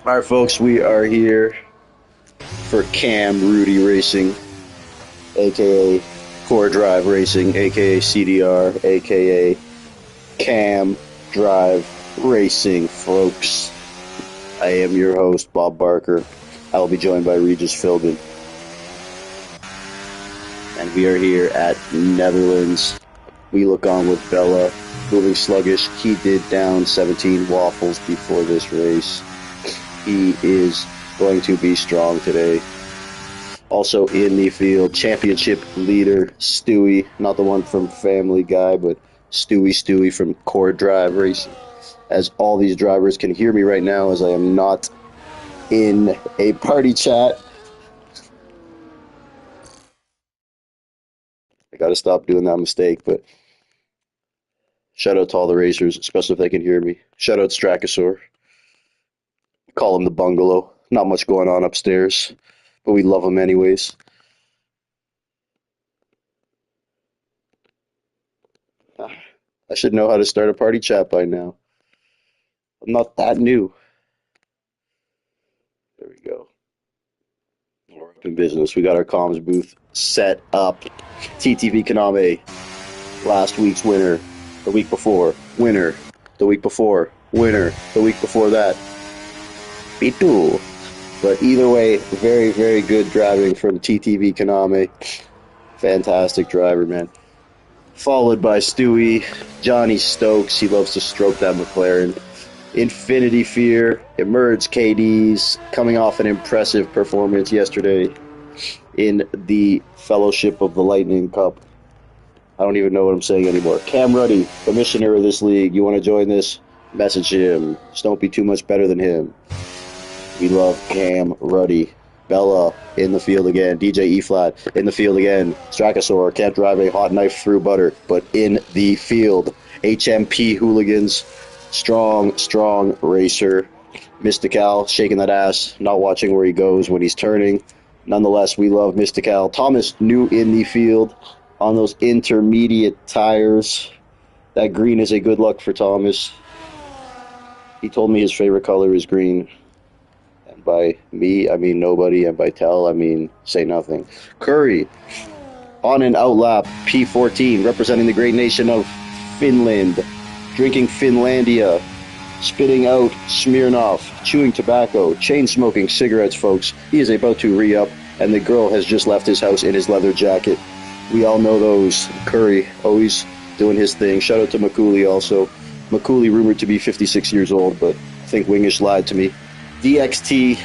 All right, folks, we are here for Cam Rudy Racing, aka Core Drive Racing, aka CDR, aka Cam Drive Racing, folks. I am your host, Bob Barker. I will be joined by Regis Philbin. And we are here at Netherlands. We look on with Bella, moving sluggish. He did down 17 waffles before this race. He is going to be strong today. Also in the field, championship leader Stewie, not the one from Family Guy, but Stewie from Core Drive Racing. As all these drivers can hear me right now, as I am not in a party chat. I gotta stop doing that mistake, but shout out to all the racers, especially if they can hear me. Shout out Strachosaur. Call him the bungalow. Not much going on upstairs, but we love him anyways. I should know how to start a party chat by now. I'm not that new. There we go. We're up in business. We got our comms booth set up. TTV Kaname, last week's winner. The week before, winner. The week before, winner. The week before that, Pitu. But either way, very, very good driving from TTV Kaname. Fantastic driver, man. Followed by Stewie, Johnny Stokes. He loves to stroke that McLaren. Infinity Fear, Emerge KDs, coming off an impressive performance yesterday in the Fellowship of the Lightning Cup. I don't even know what I'm saying anymore. Cam Ruddy, commissioner of this league. You want to join this? Message him. Just don't be too much better than him. We love Cam Ruddy. Bella in the field again. DJ E-Flat in the field again. Strachosaur can't drive a hot knife through butter, but in the field. HMP Hooligans. Strong racer. Mystical shaking that ass, not watching where he goes when he's turning. Nonetheless, we love Mystical. Thomas new in the field on those intermediate tires. That green is a good luck for Thomas. He told me his favorite color is green. And by me, I mean nobody. And by tell, I mean say nothing. Curry on an outlap. P14 representing the great nation of Finland. Drinking Finlandia. Spitting out Smirnoff. Chewing tobacco. Chain smoking cigarettes, folks. He is about to re-up. And the girl has just left his house in his leather jacket. We all know those. Curry, always doing his thing. Shout out to McCooley also. McCooley rumored to be 56 years old, but I think Wingish lied to me. DXT,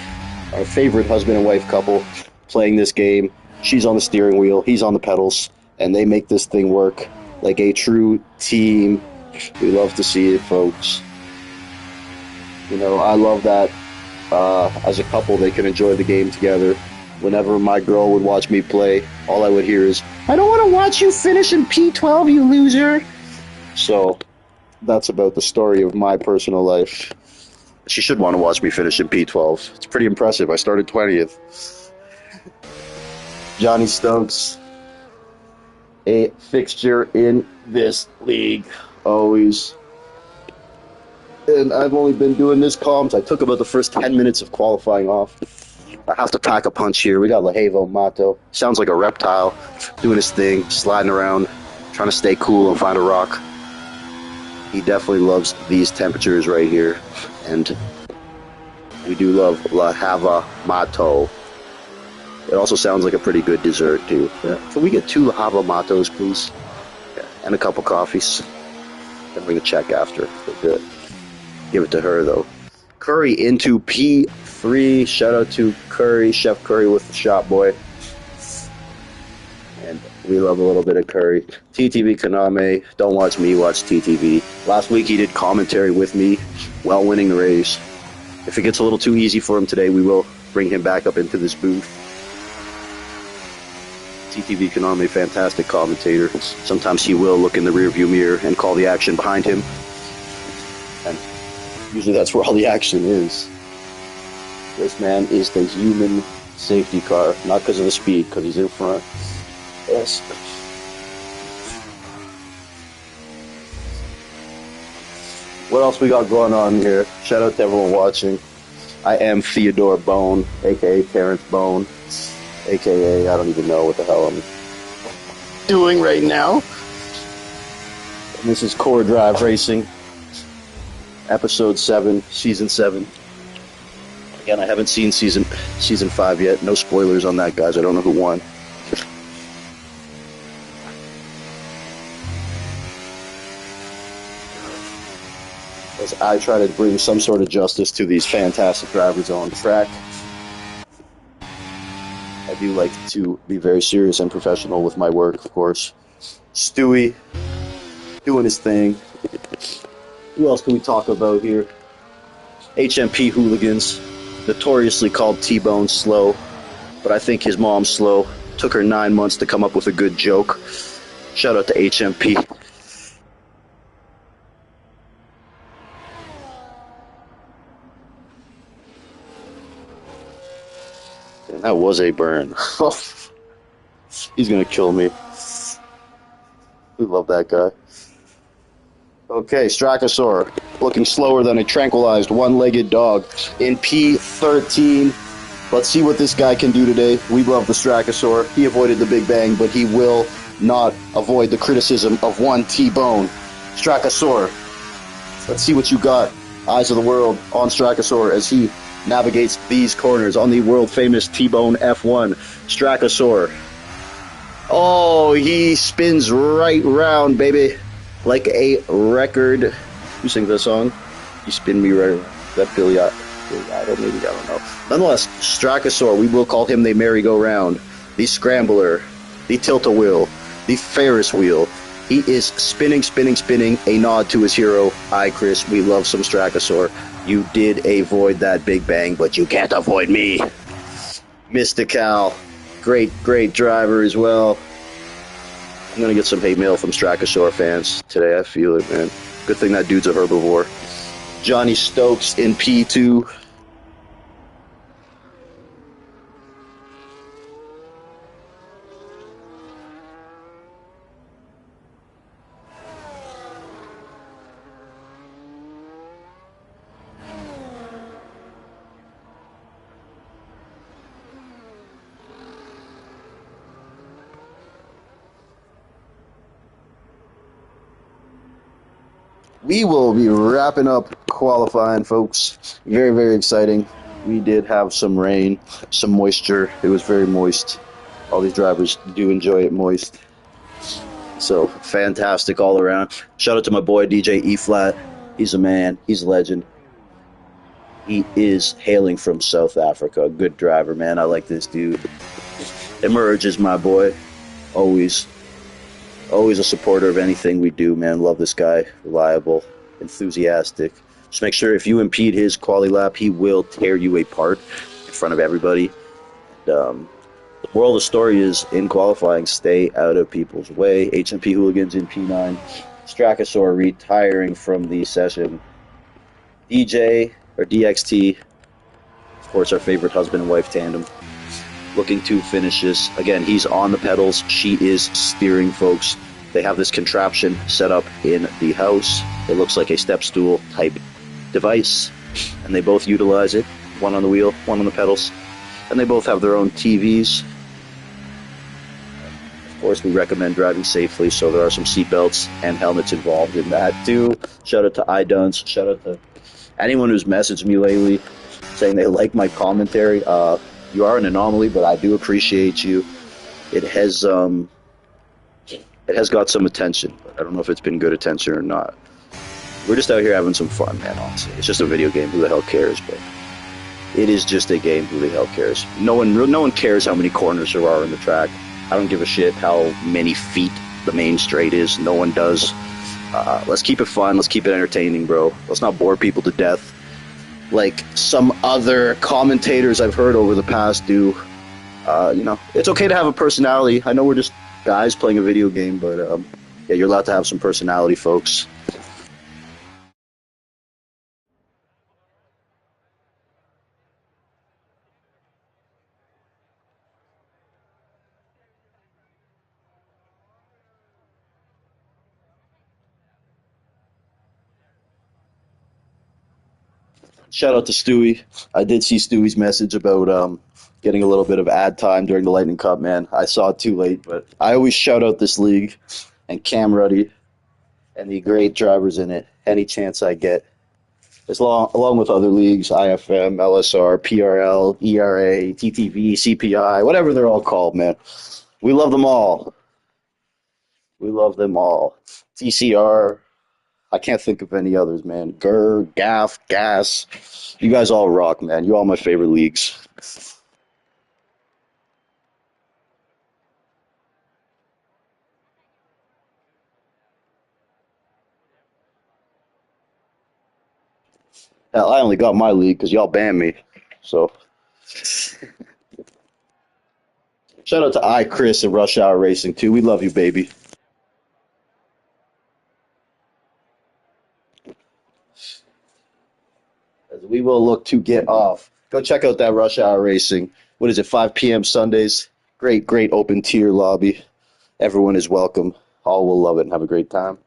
our favorite husband and wife couple, playing this game. She's on the steering wheel, he's on the pedals, and they make this thing work like a true team. We love to see it, folks. You know, I love that as a couple they can enjoy the game together. Whenever my girl would watch me play, all I would hear is, "I don't want to watch you finish in P12, you loser." So that's about the story of my personal life. She should want to watch me finish in P12. It's pretty impressive. I started 20th. Johnny Stokes, a fixture in this league, always. And I've only been doing this comms. I took about the first 10 minutes of qualifying off. I have to pack a punch here. We got Lajevo Mato. Sounds like a reptile, doing his thing, sliding around, trying to stay cool and find a rock. He definitely loves these temperatures right here. And we do love La Hava Mato. It also sounds like a pretty good dessert, too. Yeah. Can we get 2 La Hava Matos, please? Yeah. And a couple coffees. Then bring a check after. We're good. Give it to her, though. Curry into P3. Shout out to Curry, Chef Curry with the shop boy. And we love a little bit of Curry. TTV Kaname. Don't watch me, watch TTV. Last week he did commentary with me while winning the race. If it gets a little too easy for him today, we will bring him back up into this booth. TTV Kaname, fantastic commentator. Sometimes he will look in the rearview mirror and call the action behind him. And usually that's where all the action is. This man is the human safety car, not because of the speed, because he's in front. Yes. What else we got going on here? Shout out to everyone watching. I am Theodore Bone, aka Terrence Bone, aka I don't even know what the hell I'm doing right now. And this is Core Drive Racing, episode 7, season 7. Again, I haven't seen season 5 yet. No spoilers on that, guys. I don't know who won. As I try to bring some sort of justice to these fantastic drivers on track. I do like to be very serious and professional with my work, of course. Stewie, doing his thing. Who else can we talk about here? HMP hooligans, notoriously called T-Bone slow, but I think his mom's slow. Took her 9 months to come up with a good joke. Shout out to HMP. And that was a burn. He's gonna kill me. We love that guy. Okay, Strachosaur, looking slower than a tranquilized one-legged dog in P13. Let's see what this guy can do today. We love the Strachosaur. He avoided the Big Bang, but he will not avoid the criticism of one T-Bone. Strachosaur, let's see what you got. Eyes of the world on Strachosaur as he navigates these corners on the world-famous T-Bone F1. Strachosaur. Oh, he spins right round, baby. Like a record. Who sings that song? You spin me right around. Is that Billy Idol? Maybe, I don't know. Nonetheless, Strachosaur, we will call him the merry-go-round, the scrambler, the tilt-a-wheel, the Ferris wheel. He is spinning, spinning, spinning. A nod to his hero. Aye, Chris, we love some Strachosaur. You did avoid that Big Bang, but you can't avoid me. Mystical. Great, great driver as well. I'm going to get some hate mail from Strachosaur fans today. I feel it, man. Good thing that dude's a herbivore. Johnny Stokes in P2. We will be wrapping up qualifying, folks. Very, very exciting. We did have some rain, some moisture. It was very moist. All these drivers do enjoy it moist. So, fantastic all around. Shout out to my boy, DJ E-Flat. He's a man. He's a legend. He is hailing from South Africa. Good driver, man. I like this dude. Emerge is my boy. Always a supporter of anything we do, man. Love this guy. Reliable, enthusiastic. Just make sure if you impede his quali lap, he will tear you apart in front of everybody. And, the moral of the story is, in qualifying, stay out of people's way. HMP hooligans in P9. Strachosaur retiring from the session. DJ, or DXT, of course, our favorite husband and wife tandem, looking to finish this. Again, he's on the pedals. She is steering, folks. They have this contraption set up in the house. It looks like a step stool type device, and they both utilize it. One on the wheel, one on the pedals, and they both have their own TVs. Of course, we recommend driving safely, so there are some seatbelts and helmets involved in that too. Shout out to iDunce. Shout out to anyone who's messaged me lately saying they like my commentary. You are an anomaly, but I do appreciate you. It has got some attention, but I don't know if it's been good attention or not. We're just out here having some fun, man, honestly. It's just a video game. Who the hell cares? But it is just a game. Who the hell cares? No one cares how many corners there are in the track. I don't give a shit how many feet the main straight is. No one does. Let's keep it fun. Let's keep it entertaining, bro. Let's not bore people to death like some other commentators I've heard over the past do. It's okay to have a personality. I know we're just guys playing a video game, but yeah, you're allowed to have some personality, folks. Shout out to Stewie. I did see Stewie's message about getting a little bit of ad time during the Lightning Cup, man. I saw it too late, but I always shout out this league and Cam Ruddy and the great drivers in it any chance I get. Along with other leagues, IFM, LSR, PRL, ERA, TTV, CPI, whatever they're all called, man. We love them all. We love them all. TCR. I can't think of any others, man. GUR, GAF, GAS. You guys all rock, man. You all my favorite leagues. Hell, I only got my league because y'all banned me. So, shout out to Chris and Rush Hour Racing, too. We love you, baby. As we will look to get off. Go check out that Rush Hour Racing. What is it, 5 p.m. Sundays? Great, great open tier lobby. Everyone is welcome. All will love it and have a great time.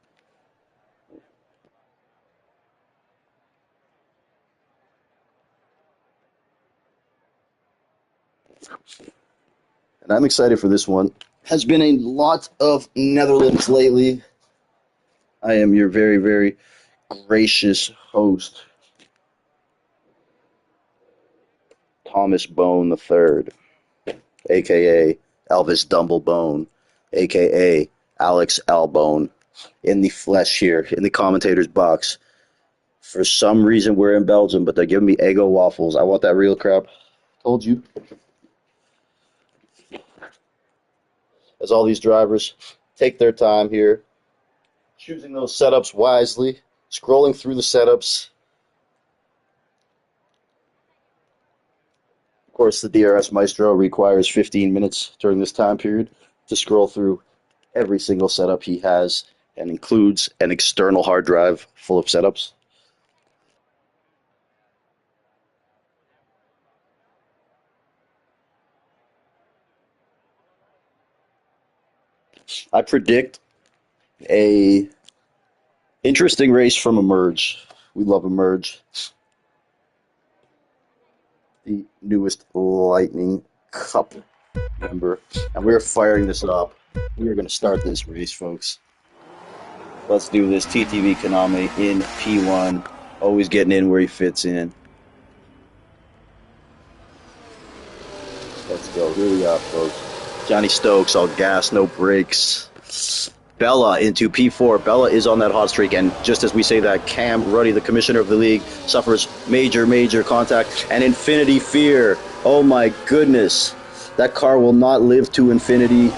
And I'm excited for this one. Has been a lot of Netherlands lately. I am your very, very gracious host, Thomas Bone III, aka Elvis Dumblebone, aka Alex Albone, in the flesh here, in the commentator's box. For some reason, we're in Belgium, but they're giving me Eggo waffles. I want that real crap. Told you. As all these drivers take their time here, choosing those setups wisely, scrolling through the setups. Of course, the DRS Maestro requires 15 minutes during this time period to scroll through every single setup he has and includes an external hard drive full of setups. I predict a interesting race from Emerge. We love Emerge, the newest Lightning Cup member, and we're firing this up. We are going to start this race, folks. Let's do this. TTV Kaname in P1, always getting in where he fits in. Let's go. Here we are, folks. Johnny Stokes, all gas, no brakes. Bella into P4. Bella is on that hot streak, and just as we say that, Cam Ruddy, the commissioner of the league, suffers major, major contact. And Infinity Fear. Oh my goodness. That car will not live to infinity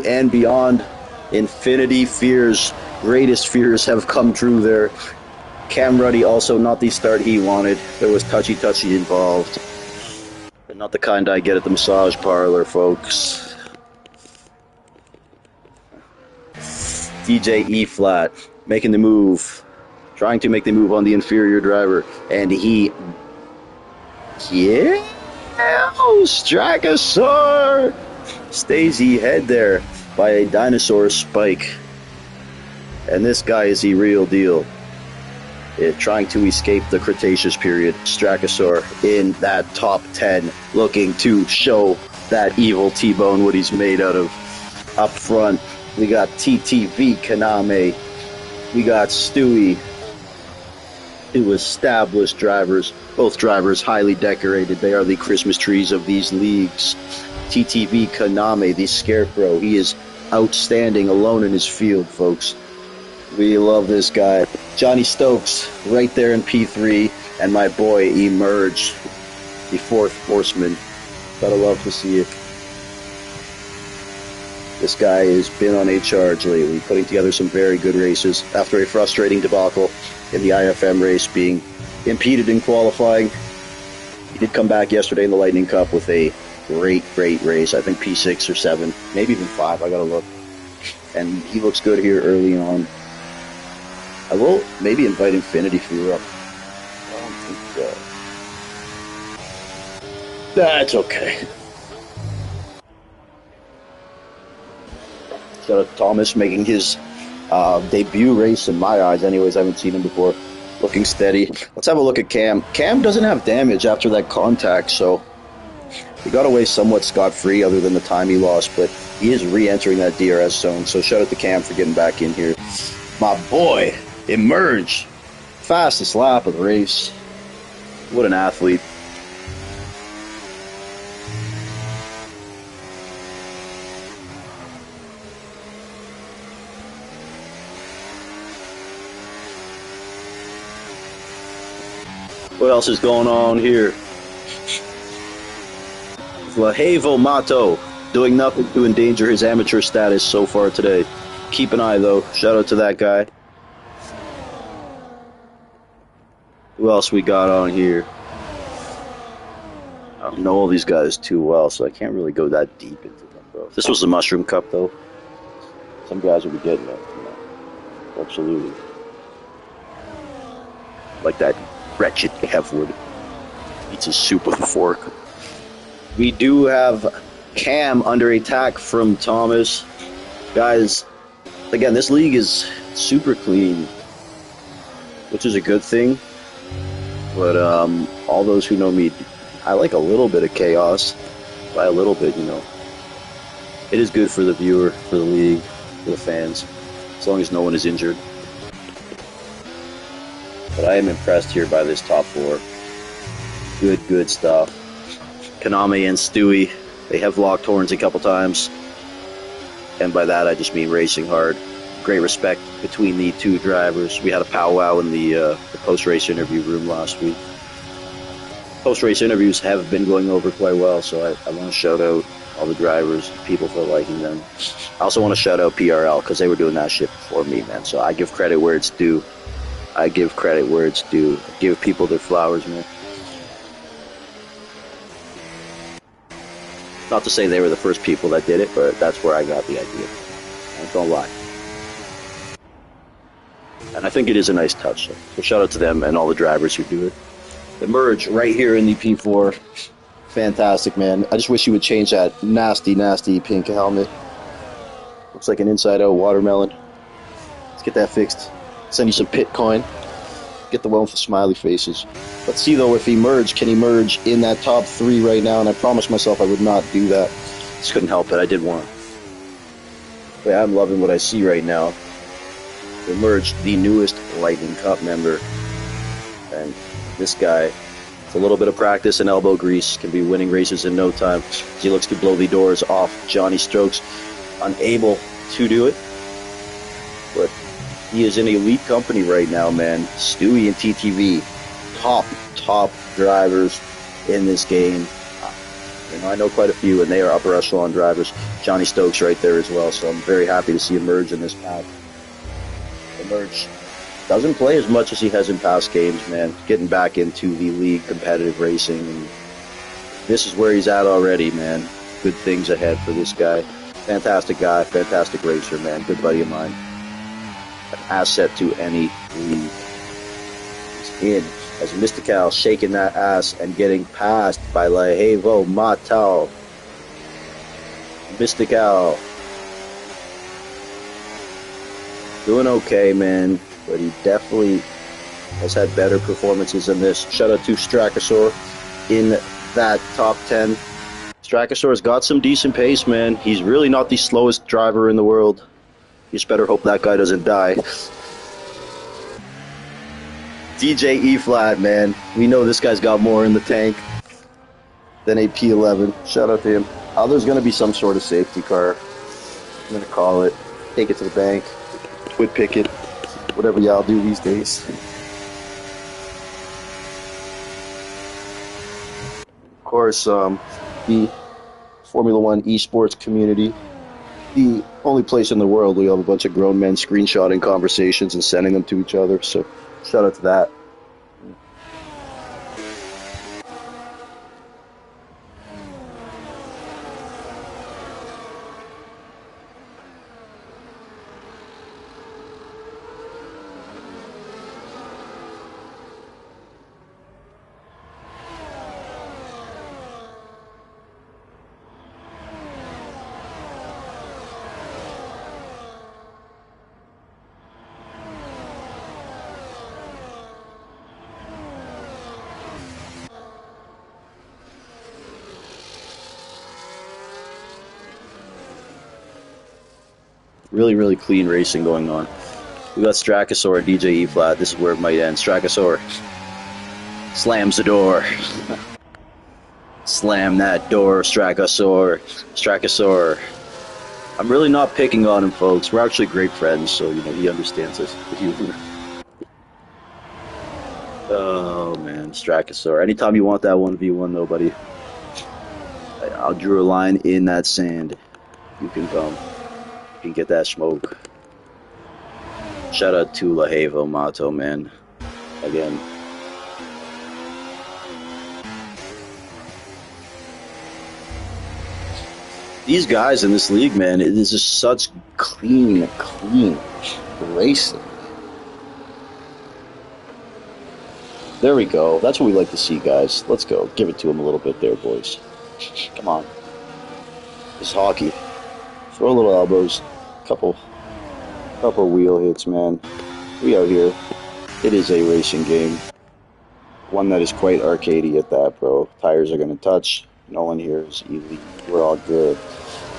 and beyond. Infinity Fear's greatest fears have come true there. Cam Ruddy also not the start he wanted. There was touchy involved. But not the kind I get at the massage parlor, folks. DJ E-Flat making the move, trying to make the move on the inferior driver, and Stragosaur stays ahead there by a dinosaur spike. And this guy is the real deal. Trying to escape the Cretaceous period. Stragosaur in that top 10, looking to show that evil T-Bone what he's made out of. Up front, we got TTV Kaname. We got Stewie. Two established drivers. Both drivers highly decorated. They are the Christmas trees of these leagues. TTV Kaname, the Scarecrow. He is outstanding alone in his field, folks. We love this guy. Johnny Stokes right there in P3. And my boy Emerge, the fourth horseman. Gotta love to see it. This guy has been on a charge lately, putting together some very good races after a frustrating debacle in the IFM race, being impeded in qualifying. He did come back yesterday in the Lightning Cup with a great race. I think P6 or 7, maybe even 5. I gotta look. And he looks good here early on. I will maybe invite Infinity Fear up. I don't think so. That's okay. Shout out to Thomas making his debut race in my eyes. Anyways, I haven't seen him before. looking steady. Let's have a look at Cam. Cam doesn't have damage after that contact, so he got away somewhat scot-free other than the time he lost, but he is re-entering that DRS zone, so shout out to Cam for getting back in here. My boy, Emerge. Fastest lap of the race. What an athlete. What else is going on here? Lahevo Mato doing nothing to endanger his amateur status so far today. Keep an eye though. Shout out to that guy. Who else we got on here? I don't know all these guys too well, so I can't really go that deep into them, bro. If this was the Mushroom Cup though, some guys would be getting it. You know? Absolutely. Like that wretched Hevwood eats his soup with a fork. We do have Cam under attack from Thomas. Guys, again, this league is super clean, which is a good thing. But all those who know me, I like a little bit of chaos. By a little bit, you know. It is good for the viewer, for the league, for the fans, as long as no one is injured. But I am impressed here by this top four. Good stuff. Kaname and Stewie, they have locked horns a couple times. And by that, I just mean racing hard. Great respect between the two drivers. We had a powwow in the post-race interview room last week. Post-race interviews have been going over quite well, so I want to shout out all the drivers, people for liking them. I also want to shout out PRL, because they were doing that shit before me, man. So I give credit where it's due. I give credit where it's due. Give people their flowers, man. Not to say they were the first people that did it, but that's where I got the idea. I don't lie. And I think it is a nice touch. So shout out to them and all the drivers who do it. The merge right here in the P4. Fantastic, man. I just wish you would change that nasty pink helmet. Looks like an inside-out watermelon. Let's get that fixed. Send you some Pitcoin. Get the one with the smiley faces. Let's see, though, if he can emerge in that top three right now, and I promised myself I would not do that. Just couldn't help it. I did want. But I'm loving what I see right now. Emerge, the newest Lightning Cup member. And this guy, with a little bit of practice and elbow grease, can be winning races in no time. He looks to blow the doors off Johnny Strokes. Unable to do it. But he is in elite company right now, man. Stewie and TTV, top drivers in this game. You know, I know quite a few, and they are upper echelon drivers. Johnny Stokes right there as well, so I'm very happy to see Emerge in this pack. Emerge doesn't play as much as he has in past games, man. Getting back into the league competitive racing, and this is where he's at already, man. Good things ahead for this guy. Fantastic guy, fantastic racer, man. Good buddy of mine. An asset to any league. He's in as Mystical shaking that ass and getting passed by Lahevo Matal. Mystical doing okay, man, but he definitely has had better performances than this. Shout out to Strakasaur in that top 10. Strakasaur's got some decent pace, man. He's really not the slowest driver in the world. You just better hope that guy doesn't die. DJ E-Flat, man. We know this guy's got more in the tank than a P11. Shout out to him. There's going to be some sort of safety car. I'm going to call it. Take it to the bank. Twit pick it. Whatever y'all do these days. Of course, the Formula One esports community. The only place in the world we have a bunch of grown men screenshotting conversations and sending them to each other. So shout out to that. Really, really clean racing going on. We got Strakosaur, DJ E-flat. This is where it might end. Strakosaur slams the door. Slam that door, Strakosaur. Strakosaur. I'm really not picking on him, folks. We're actually great friends, so, you know, he understands us. Oh, man, Strakosaur. Anytime you want that 1v1, though, buddy, I'll draw a line in that sand. You can come. You can get that smoke. Shout out to Lahevo Mato, man. Again. These guys in this league, man, it is just such clean racing. There we go. That's what we like to see, guys. Let's go. Give it to them a little bit there, boys. Come on. It's hockey. Throw a little elbows. Couple wheel hits, man. We out here. It is a racing game. One that is quite arcadey at that, bro. Tires are going to touch. No one here is elite. We're all good.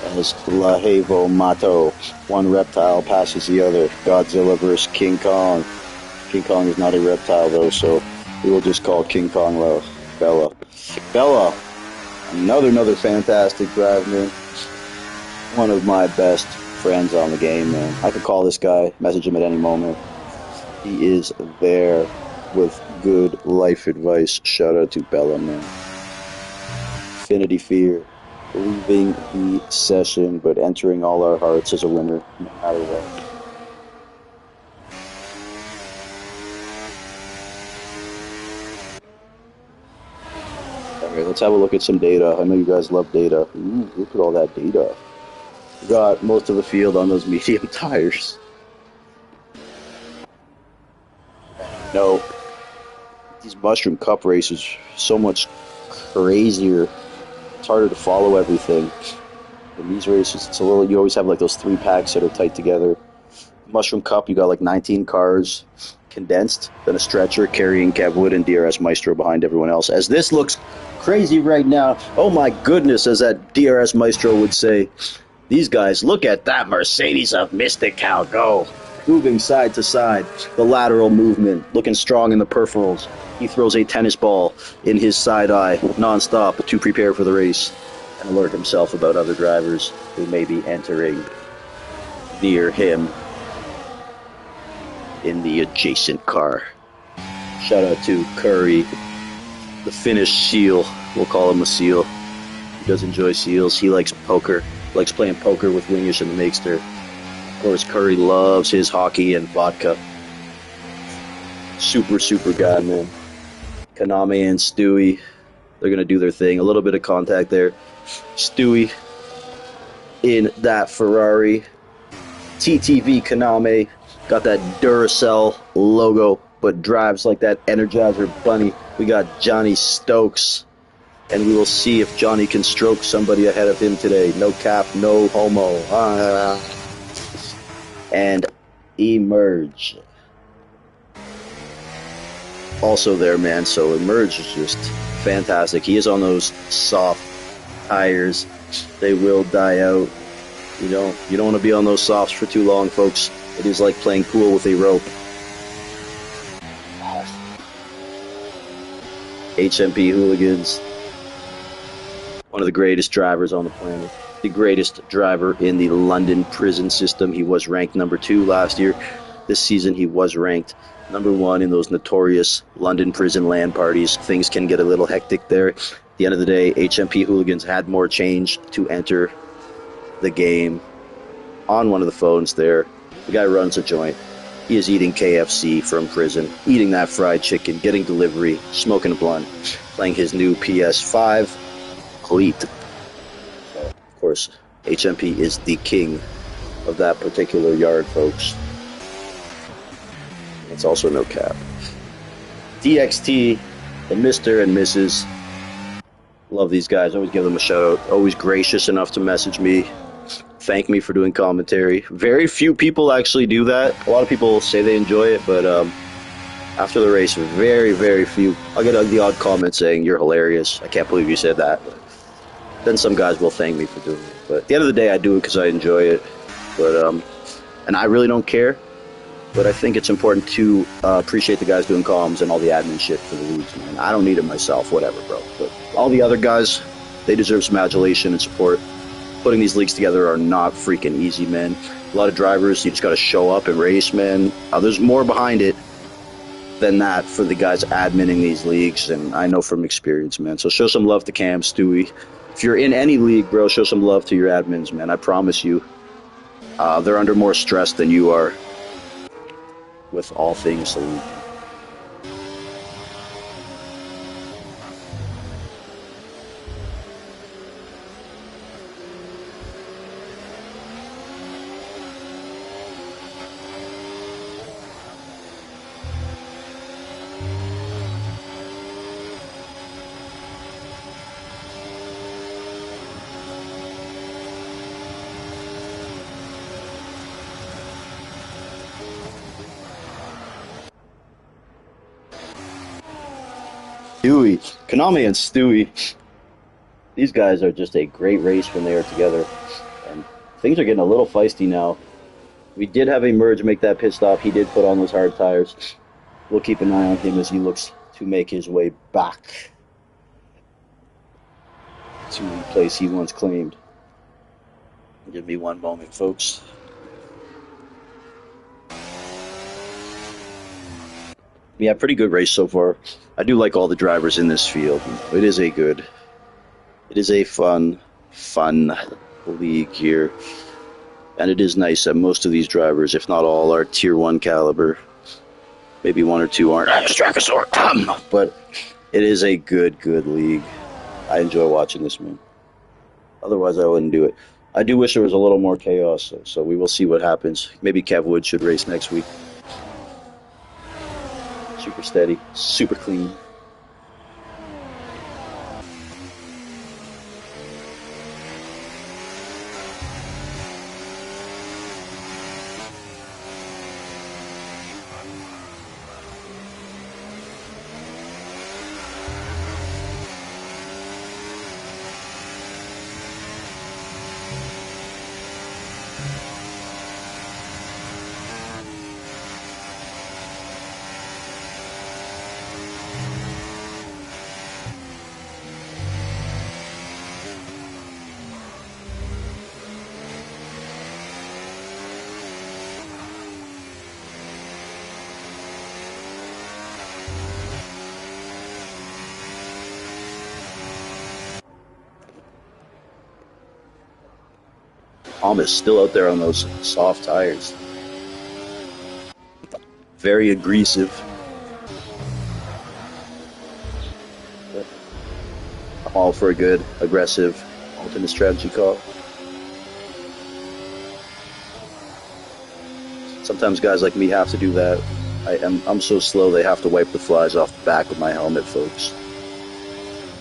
As Lahevo Mato, one reptile passes the other. Godzilla versus King Kong. King Kong is not a reptile, though, so we will just call King Kong Bella. Bella, another fantastic drive, man. One of my best friends on the game, man. I could call this guy, message him at any moment. He is there with good life advice. Shout out to Bella, man. Infinity Fear, leaving the session, but entering all our hearts as a winner, no matter what. Alright, let's have a look at some data. I know you guys love data. Ooh, look at all that data. We got most of the field on those medium tires. No, these Mushroom Cup races are so much crazier. It's harder to follow everything. In these races, it's a little, you always have like those 3 packs that are tight together. Mushroom Cup, you got like 19 cars condensed, then a stretcher carrying Kevwood and DRS Maestro behind everyone else. As this looks crazy right now, oh my goodness, as that DRS Maestro would say, these guys, look at that Mercedes of Mystical go. Moving side to side, the lateral movement, looking strong in the peripherals. He throws a tennis ball in his side eye non-stop to prepare for the race and alert himself about other drivers who may be entering near him in the adjacent car. Shout out to Curry, the Finnish seal. We'll call him a seal. He does enjoy seals. He likes poker, likes playing poker with Wingish and the Makester. Of course, Curry loves his hockey and vodka. Super guy, man. Kaname and Stewie, they're going to do their thing. A little bit of contact there. Stewie in that Ferrari. TTV Kaname got that Duracell logo, but drives like that Energizer Bunny. We got Johnny Stokes, and we will see if Johnny can stroke somebody ahead of him today. No cap, no homo. And Emerge. Also there, man, so Emerge is just fantastic. He is on those soft tires. They will die out. You don't want to be on those softs for too long, folks. It is like playing pool with a rope. HMP Hooligans, one of the greatest drivers on the planet. The greatest driver in the London prison system. He was ranked number 2 last year. This season he was ranked number 1 in those notorious London prison LAN parties. Things can get a little hectic there. At the end of the day, HMP Hooligans had more change to enter the game. On one of the phones there, the guy runs a joint. He is eating KFC from prison, eating that fried chicken, getting delivery, smoking a blunt, playing his new PS5 Cleat. Of course, HMP is the king of that particular yard, folks. It's also no cap. DXT, the Mr. and Mrs. Love these guys. Always give them a shout out. Always gracious enough to message me, thank me for doing commentary. Very few people actually do that. A lot of people say they enjoy it, but after the race, very few. I'll get the odd comment saying, you're hilarious. I can't believe you said that. But then some guys will thank me for doing it. But at the end of the day, I do it because I enjoy it. But and I really don't care. But I think it's important to appreciate the guys doing comms and all the admin shit for the leagues, man. I don't need it myself, whatever, bro. But all the other guys, they deserve some adulation and support. Putting these leagues together are not freaking easy, man. A lot of drivers, you just got to show up and race, man. There's more behind it than that for the guys adminning these leagues, and I know from experience, man. So show some love to Cam, Stewie. If you're in any league, bro, show some love to your admins, man. I promise you, they're under more stress than you are with all things the league. Stewie, Konami and Stewie, these guys are just a great race when they are together. And things are getting a little feisty now. We did have a merge make that pit stop. He did put on those hard tires. We'll keep an eye on him as he looks to make his way back to the place he once claimed. Give me one moment, folks. Yeah, pretty good race so far. I do like all the drivers in this field. It is a fun league here. And it is nice that most of these drivers, if not all, are tier 1 caliber. Maybe one or two aren't. I'm a Strachosaur. But it is a good league. I enjoy watching this, man. Otherwise, I wouldn't do it. I do wish there was a little more chaos, so we will see what happens. Maybe Kev Wood should race next week. Super steady, super clean. Thomas still out there on those soft tires. Very aggressive. But I'm all for a good, aggressive, alternate strategy call. Sometimes guys like me have to do that. I'm so slow they have to wipe the flies off the back of my helmet, folks.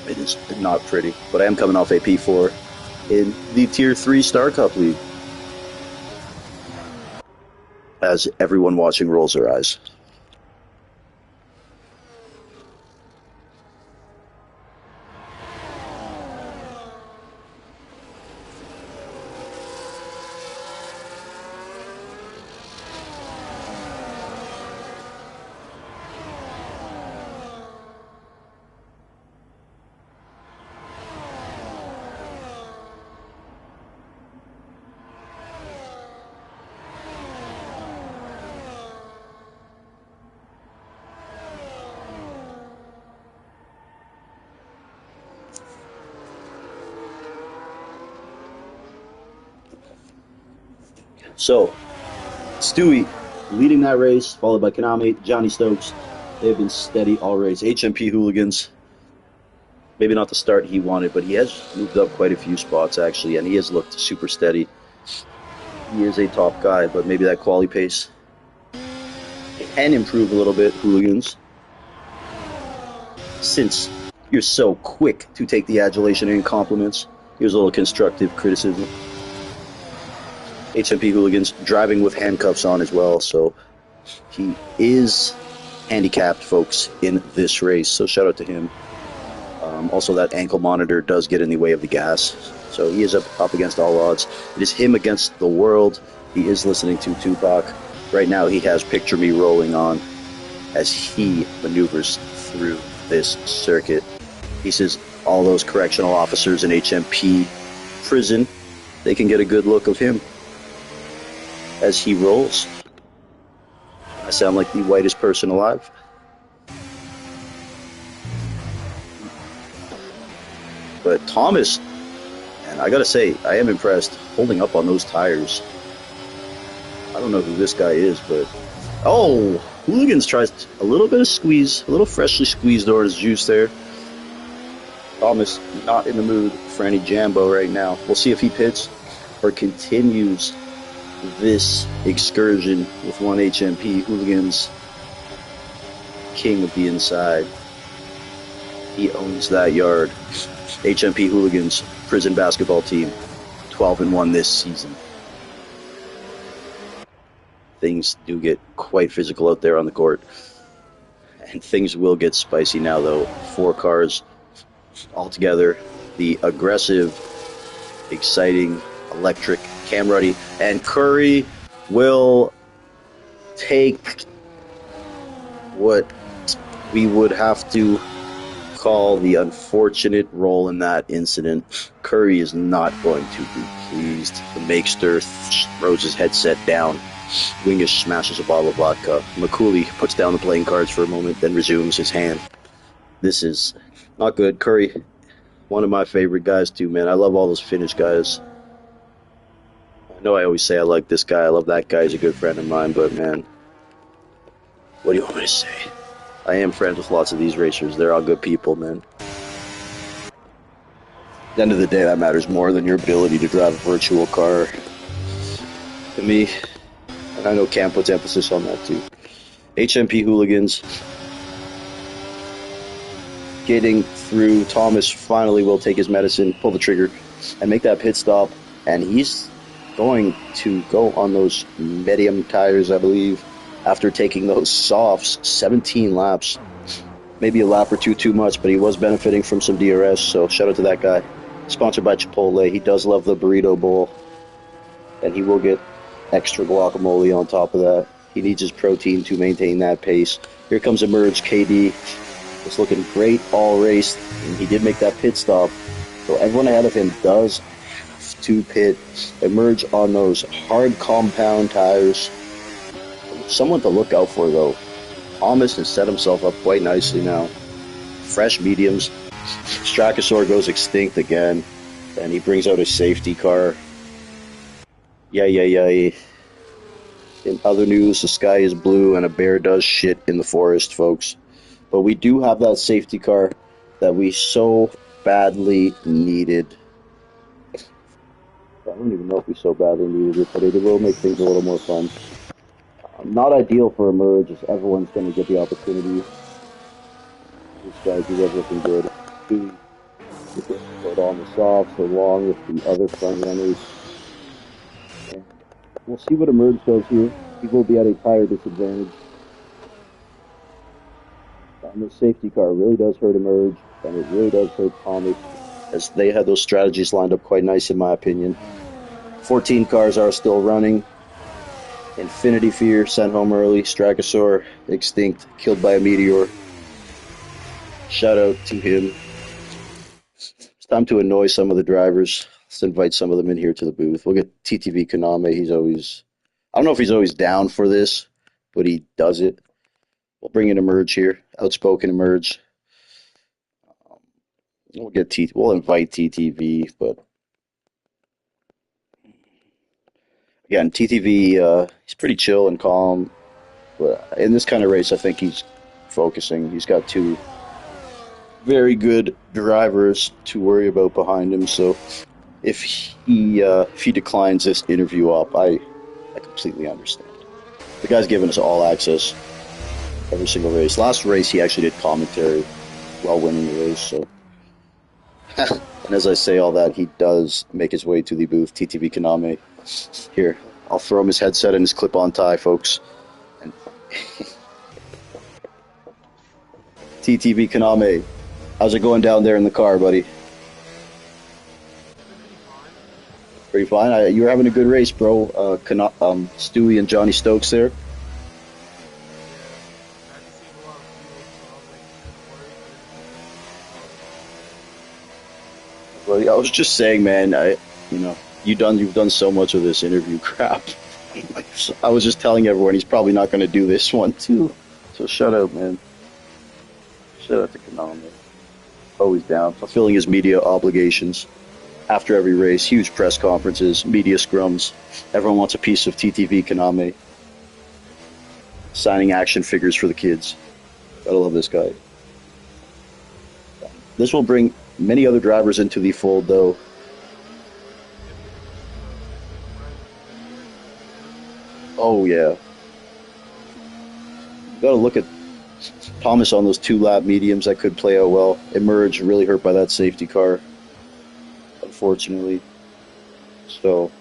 It is not pretty, but I am coming off a P4 in the Tier 3 Star Cup League. As everyone watching rolls their eyes. So, Stewie leading that race, followed by Konami, Johnny Stokes. They've been steady all race. HMP Hooligans, maybe not the start he wanted, but he has moved up quite a few spots, actually, and he has looked super steady. He is a top guy, but maybe that quality pace can improve a little bit, Hooligans. Since you're so quick to take the adulation and compliments, here's a little constructive criticism. HMP Hooligans driving with handcuffs on as well, so he is handicapped, folks, in this race, so shout out to him. Also, that ankle monitor does get in the way of the gas, so he is up against all odds. It is him against the world. He is listening to Tupac. Right now he has Picture Me rolling on as he maneuvers through this circuit. He says all those correctional officers in HMP prison, they can get a good look of him as he rolls. I sound like the whitest person alive. But Thomas, and I gotta say, I am impressed holding up on those tires. I don't know who this guy is, but oh, Hooligans tries a little bit of squeeze, a little freshly squeezed orange juice there. Thomas not in the mood for any Jambo right now. We'll see if he pits or continues this excursion with one HMP. Hooligans, king of the inside. He owns that yard. HMP Hooligans, prison basketball team, 12-1 this season. Things do get quite physical out there on the court. And things will get spicy now, though. 4 cars altogether. The aggressive, exciting, electric Cam Ruddy and Curry will take what we would have to call the unfortunate role in that incident. Curry is not going to be pleased. The Makester throws his headset down. Wingish smashes a bottle of vodka. McCooley puts down the playing cards for a moment, then resumes his hand. This is not good. Curry, one of my favorite guys too, man. I love all those Finnish guys. I know I always say I like this guy, I love that guy, he's a good friend of mine, but man, what do you want me to say? I am friends with lots of these racers. They're all good people, man. At the end of the day, that matters more than your ability to drive a virtual car. To me, and I know Cam puts emphasis on that too. HMP Hooligans getting through. Thomas finally will take his medicine, pull the trigger, and make that pit stop. And he's going to go on those medium tires, I believe, after taking those softs, 17 laps. Maybe a lap or two too much, but he was benefiting from some DRS, so shout out to that guy. Sponsored by Chipotle. He does love the burrito bowl, and he will get extra guacamole on top of that. He needs his protein to maintain that pace. Here comes Emerge KD. It's looking great all race, and he did make that pit stop. So everyone ahead of him does have to pit. Emerge on those hard compound tires. Someone to look out for, though. Thomas has set himself up quite nicely now. Fresh mediums. Strakosaur goes extinct again, and he brings out a safety car. Yay. In other news, the sky is blue and a bear does shit in the forest, folks. But we do have that safety car that we so badly needed. I don't even know if we so badly needed it, but it will make things a little more fun. Not ideal for Emerge, as everyone's going to get the opportunity. These guys do everything good. He put on the softs along with the other front runners. And we'll see what Emerge does here. He will be at a tire disadvantage. And the safety car really does hurt Emerge, and it really does hurt Thomas, as they had those strategies lined up quite nice in my opinion. 14 cars are still running. Infinity Fear sent home early. Strakosaur extinct, killed by a meteor. Shout out to him. It's time to annoy some of the drivers. Let's invite some of them in here to the booth. We'll get TTV Kaname. I don't know if he's always down for this, but he does it. We'll bring in Emerge here. Outspoken Emerge. We'll invite TTV, but again, TTV, he's pretty chill and calm. But in this kind of race, I think he's focusing. He's got 2 very good drivers to worry about behind him. So if he declines this interview up, I completely understand. The guy's given us all access every single race. Last race, he actually did commentary while winning the race. So, and as I say all that, he does make his way to the booth. TTV Kaname. Here, I'll throw him his headset and his clip-on tie, folks. And TTV Kaname, how's it going down there in the car, buddy? Pretty fine. You were having a good race, bro. Stewie and Johnny Stokes there. Yeah, I had to save a lot of fuel, so I was like kind of worried, but then Well, I was just saying, man. You've done so much of this interview crap. I was just telling everyone he's probably not going to do this one too. So shut up, man. Shout out to Konami. Always down, fulfilling his media obligations after every race. Huge press conferences, media scrums. Everyone wants a piece of TTV Konami. Signing action figures for the kids. Gotta love this guy. This will bring many other drivers into the fold, though. it pretty much does. Like Riley's a good year ahead of Oh yeah, gotta look at Thomas on those two lap mediums that could play out well. Emerge really hurt by that safety car, unfortunately. So,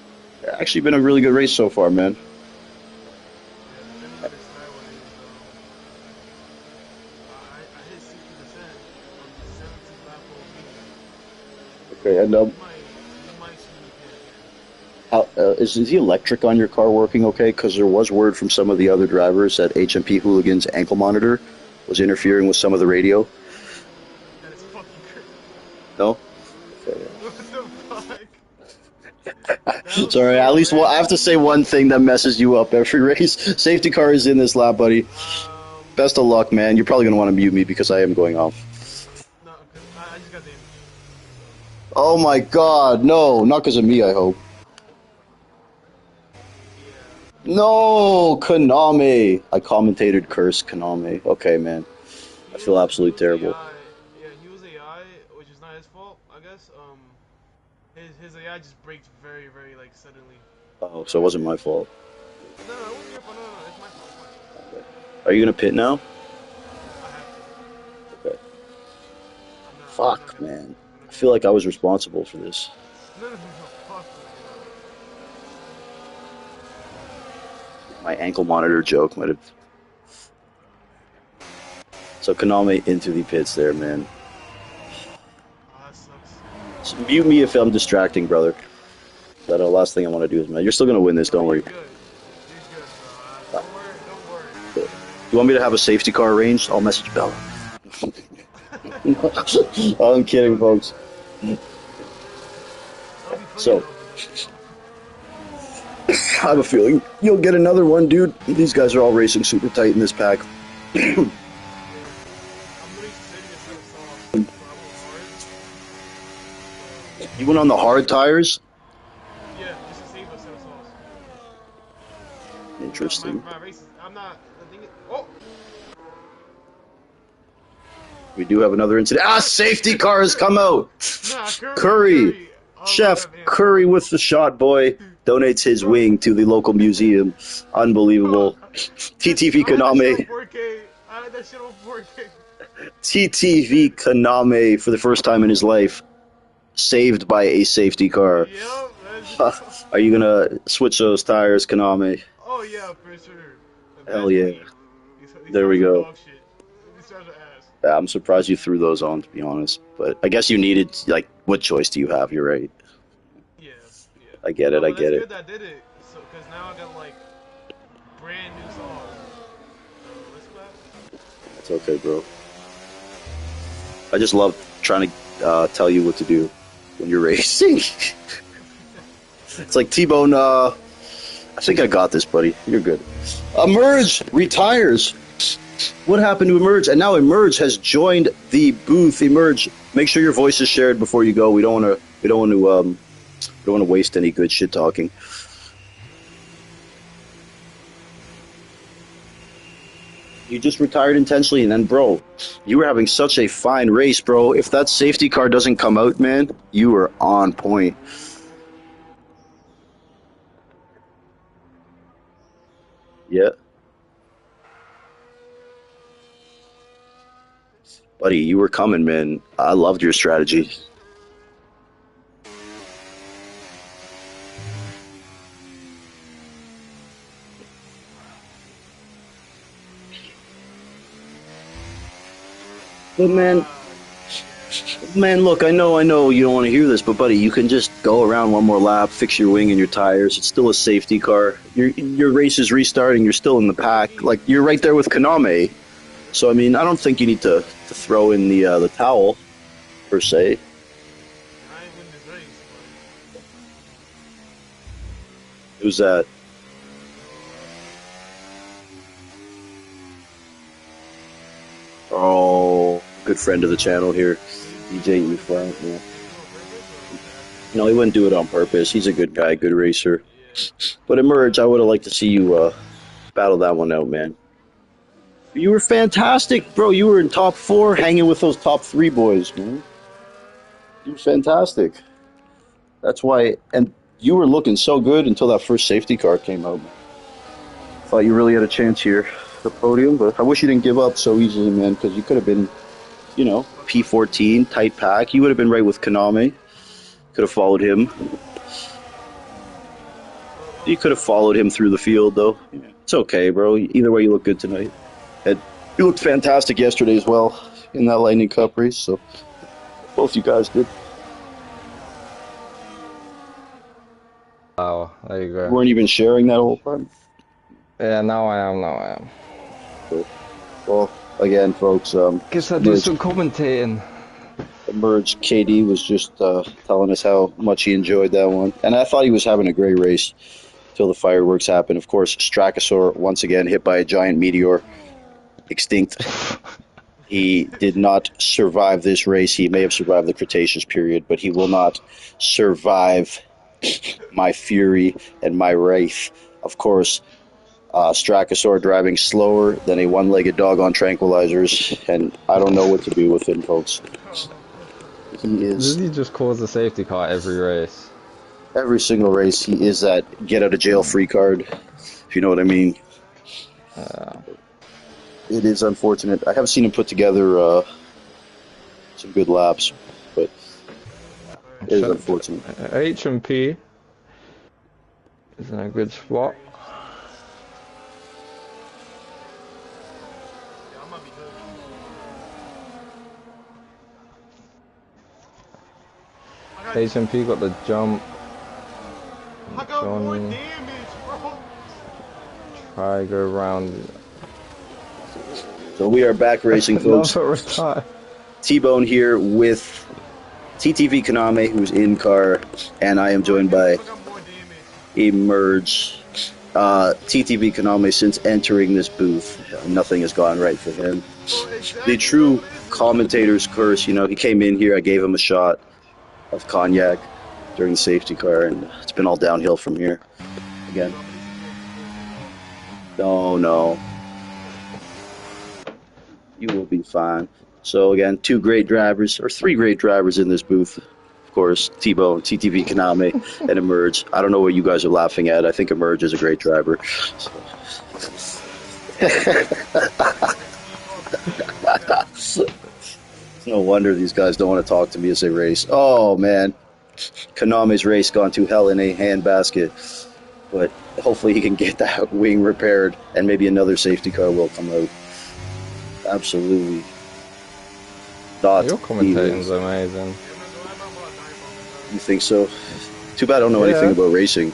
actually been a really good race so far, man. yeah, the thing about this tire is I hit 60% on the 17th lap of medium, Okay, so and you might see me pit again. is the electric on your car working okay? Because there was word from some of the other drivers that HMP Hooligans ankle monitor was interfering with some of the radio. That is fucking crazy. No? Okay. What the fuck? That was Sorry, so at least I have to random. say one thing that messes you up every race. Safety car is in this lap, buddy. Um, Best of luck, man. You're probably going to want to mute me because I am going off. no, because I just got damaged. So Oh my god, no. Not because of me, I hope. yeah, No, Konami. I commentated curse Konami. Okay, man. I feel he absolutely was terrible. AI. Yeah, he was AI, which is not his fault, I guess. His AI just braked very like suddenly, Oh, so so it I got wasn't my damaged. fault. No, it wasn't your fault. No, it's my fault. It's my fault. Okay. Are you going to pit now? I have to. Okay. I'm not Fuck, gonna. man. I'm not I gonna feel like I pit. was responsible for this. No. Fuck no. My ankle monitor joke might have. So Konami into the pits there, man. Oh, that sucks. So mute me if I'm distracting, brother. That's the last thing I want to do is, man. You're still gonna win this. No, Don't you're worry. good. You're good, bro. Don't worry. Don't worry. You want me to have a safety car arranged? I'll message Bella. I'm kidding, Yo, folks. that'll be funny So though, but no, you know. I have a feeling you'll get another one, dude. These guys are all racing super tight in this pack. Yeah, I'm literally saving a set of sauce, so I went hards. So You went on the hard tires. yeah, just to save a set of sauce. Cause Interesting. my races, I'm not. The thing is, oh, We do have another incident. Ah, safety car has come out. nah, Curry, Curry. I love Chef that man, Curry with the shot, boy. Donates his bro. wing to the local museum. Bro, Unbelievable. TTV I had that shit on Konami. 4K. I had that shit on 4K. TTV Konami for the first time in his life. Saved by a safety car. Yep, let's go. Are you gonna switch those tires, Konami? Oh yeah, for sure. Hell That's yeah. clean. These There we tires are go. dog shit. These tires are ass. I'm surprised you threw those on, to be honest. But I guess you needed, like, what choice do you have? You're right. Yeah. I get it. No, I but that's get it. good that I did it. So, cause now I got like brand new sauce. So let's clap. It's okay, bro. I just love trying to tell you what to do when you're racing. It's like T-Bone. I think I got this, buddy. You're good. Emerge retires. What happened to Emerge? And now Emerge has joined the booth. Emerge. Make sure your voice is shared before you go. We don't want to. We don't want to. We don't want to waste any good shit talking. You just retired intentionally, and then, bro, you were having such a fine race, bro. If that safety car doesn't come out, man, you were on point. Yeah, buddy, you were coming, man. I loved your strategy. But man, Fuck. Yeah. Man, look, I know you don't want to hear this, but buddy, you can just go around one more lap, fix your wing and your tires. It's still a safety car. Your race is restarting. You're still in the pack. Like you're right there with Kaname. So I mean, I don't think you need to throw in the towel per se. And I ain't win this race, but Who's that? Oh, good friend of the channel here, did DJ he E win it? Flat. Yeah. Did he do it on purpose or was it accident? No, he wouldn't do it on purpose. He's a good guy, good racer. Yeah. But Emerge, I would have liked to see you battle that one out, man. You were fantastic, bro. You were in top four, hanging with those top three boys, man. You were fantastic. That's why, and you were looking so good until that first safety car came out. Thought you really had a chance here, the podium, but I wish you didn't give up so easily, man, because you could have been, Fuck up. P14, tight pack. You would have been right with Kaname. Could have followed him. You could have followed him through the field, though. Yeah. It's okay, bro. Either way, you look good tonight. And you looked fantastic yesterday as well in that Lightning Cup race. So both you guys did. Oh, there you You go. weren't even sharing that whole time. Yeah, now I am, now I am. So, well, again, folks, Guess I do some commentating. Emerge KD was just telling us how much he enjoyed that one, and I thought he was having a great race till the fireworks happened. Of course, Strachosaur once again hit by a giant meteor, extinct. He did not survive this race. He may have survived the Cretaceous period, but he will not survive my fury and my wrath. Of course, Strachosaur driving slower than a one-legged dog on tranquilizers, and I don't know what to do with him, folks. He Does is he just cause a safety car every race? every single race. He is that get-out-of-jail-free card, if you know what I mean. Uh, It is unfortunate. I have seen him put together some good laps, but Alright. it is unfortunate. H&P is in a good spot. Yeah, I might be good. I got, H&P got the jump. I got more Johnny, damage, bro. try go round. So we are back racing, folks. Another retire. T-Bone here with TTV Kaname, who's in car, and I am joined by I got more damage. Emerge. TTV Kaname, since entering this booth, nothing has gone right for him. Bro, The exactly, true bro. This is commentator's curse, he came in here, I gave him a shot of cognac during the safety car, and it's been all downhill from here. Again. No. You will be fine. So again, two great drivers, or three great drivers in this booth. Of course, T-Bone, TTV Kaname, and Emerge. I don't know what you guys are laughing at. I think Emerge is a great driver. No wonder these guys don't want to talk to me as they race. Oh man, Kaname's race gone to hell in a handbasket. But hopefully he can get that wing repaired, and maybe another safety car will come out. Absolutely. Not Your commentating's even. amazing. You think so? Too bad I don't know anything about racing.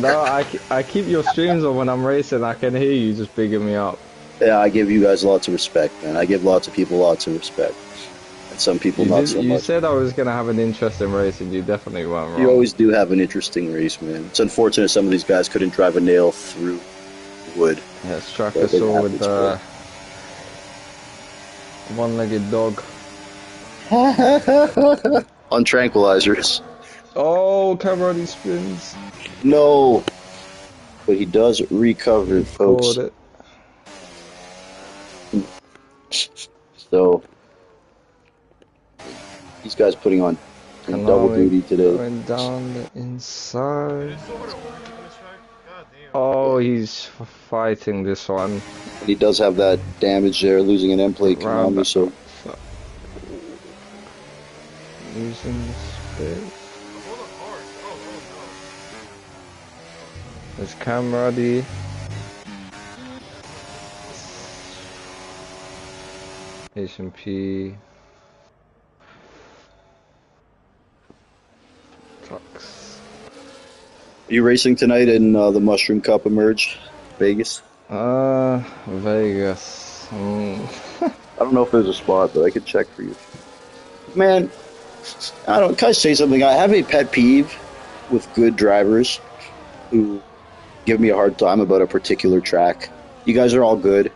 No, I keep your streams on when I'm racing. I can hear you just bigging me up. Yeah, I give you guys lots of respect, man. I give lots of people lots of respect. And some people not so You much. said I was gonna have an interest in racing. You definitely weren't wrong. You always do have an interesting race, man. It's unfortunate some of these guys couldn't drive a nail through wood. Yeah, Strachosaur with the one-legged dog. On tranquilizers. Oh, Cameron, he spins. No. But he does recover, folks. Caught it. So these guys putting on double duty today. Going down the inside. Is this over to work in this track? God damn. Oh, he's fighting this one. And he does have that damage there, losing an end plate Konami, so Losing the space. Hold on hard. Oh, There's Camrady. H&P. Are you racing tonight in the Mushroom Cup Emerge, Vegas? Vegas. I don't know if there's a spot, but I could check for you. Man, I don't. Can I say something? I have a pet peeve with good drivers who give me a hard time about a particular track. You guys are all good.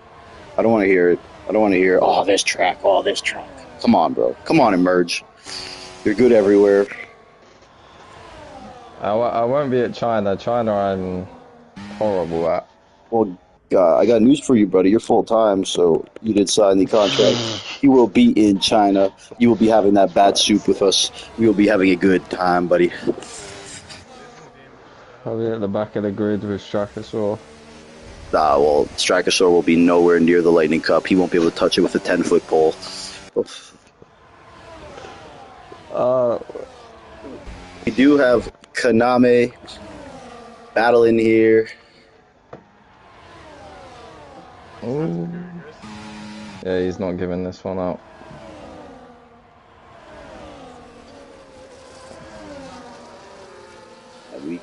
I don't want to hear it. I don't want to hear, oh, this track, oh, this track. Come on, bro. Come on, Emerge. You're good everywhere. I won't be at China. China, I'm horrible at. Well, I got news for you, buddy. You're full time, so you did sign the contract. You will be in China. You will be having that bad soup with us. We will be having a good time, buddy. This is a game we just gotta I'll have be fun at the with. back of the grid with Strakasaur. Well, Strakasaur will be nowhere near the Lightning Cup. He won't be able to touch it with a 10-foot pole. Oof. Uh, We do have Kaname battling here. That's ooh. superior, Chris. Yeah, he's not giving this one up. And we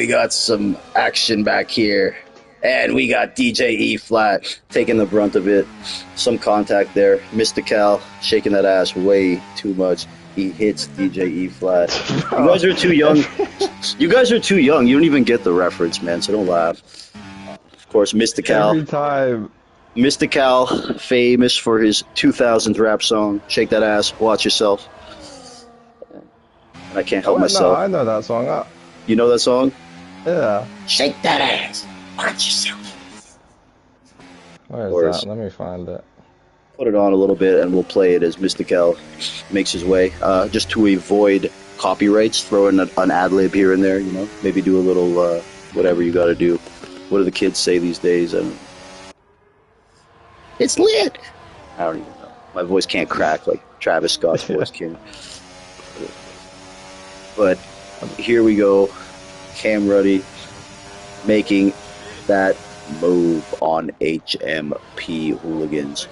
got some action back here. And we got DJ E flat taking the brunt of it. Some contact there. Mr. Cal shaking that ass way too much. He hits DJ E flat. You guys are too young. You guys are too young. You don't even get the reference, man, so don't laugh. Of course, Mr. Cal. Every time. Mr. Cal, famous for his 2000s rap song, Shake That Ass, Watch Yourself. I can't Oh, help wait, no, myself. I know that song. You know that song? Yeah. Shake that ass, watch yourself. Of Where is course. that? Let me find it. Put it on a little bit and we'll play it as Mr. Cal makes his way. Just to avoid copyrights, throw in an ad lib here and there, you know? Maybe do a little whatever you gotta do. What do the kids say these days? It's lit! I don't even know. My voice can't crack like Travis Scott's voice can. But here we go. Cam Ruddy making that move on HMP Hooligans.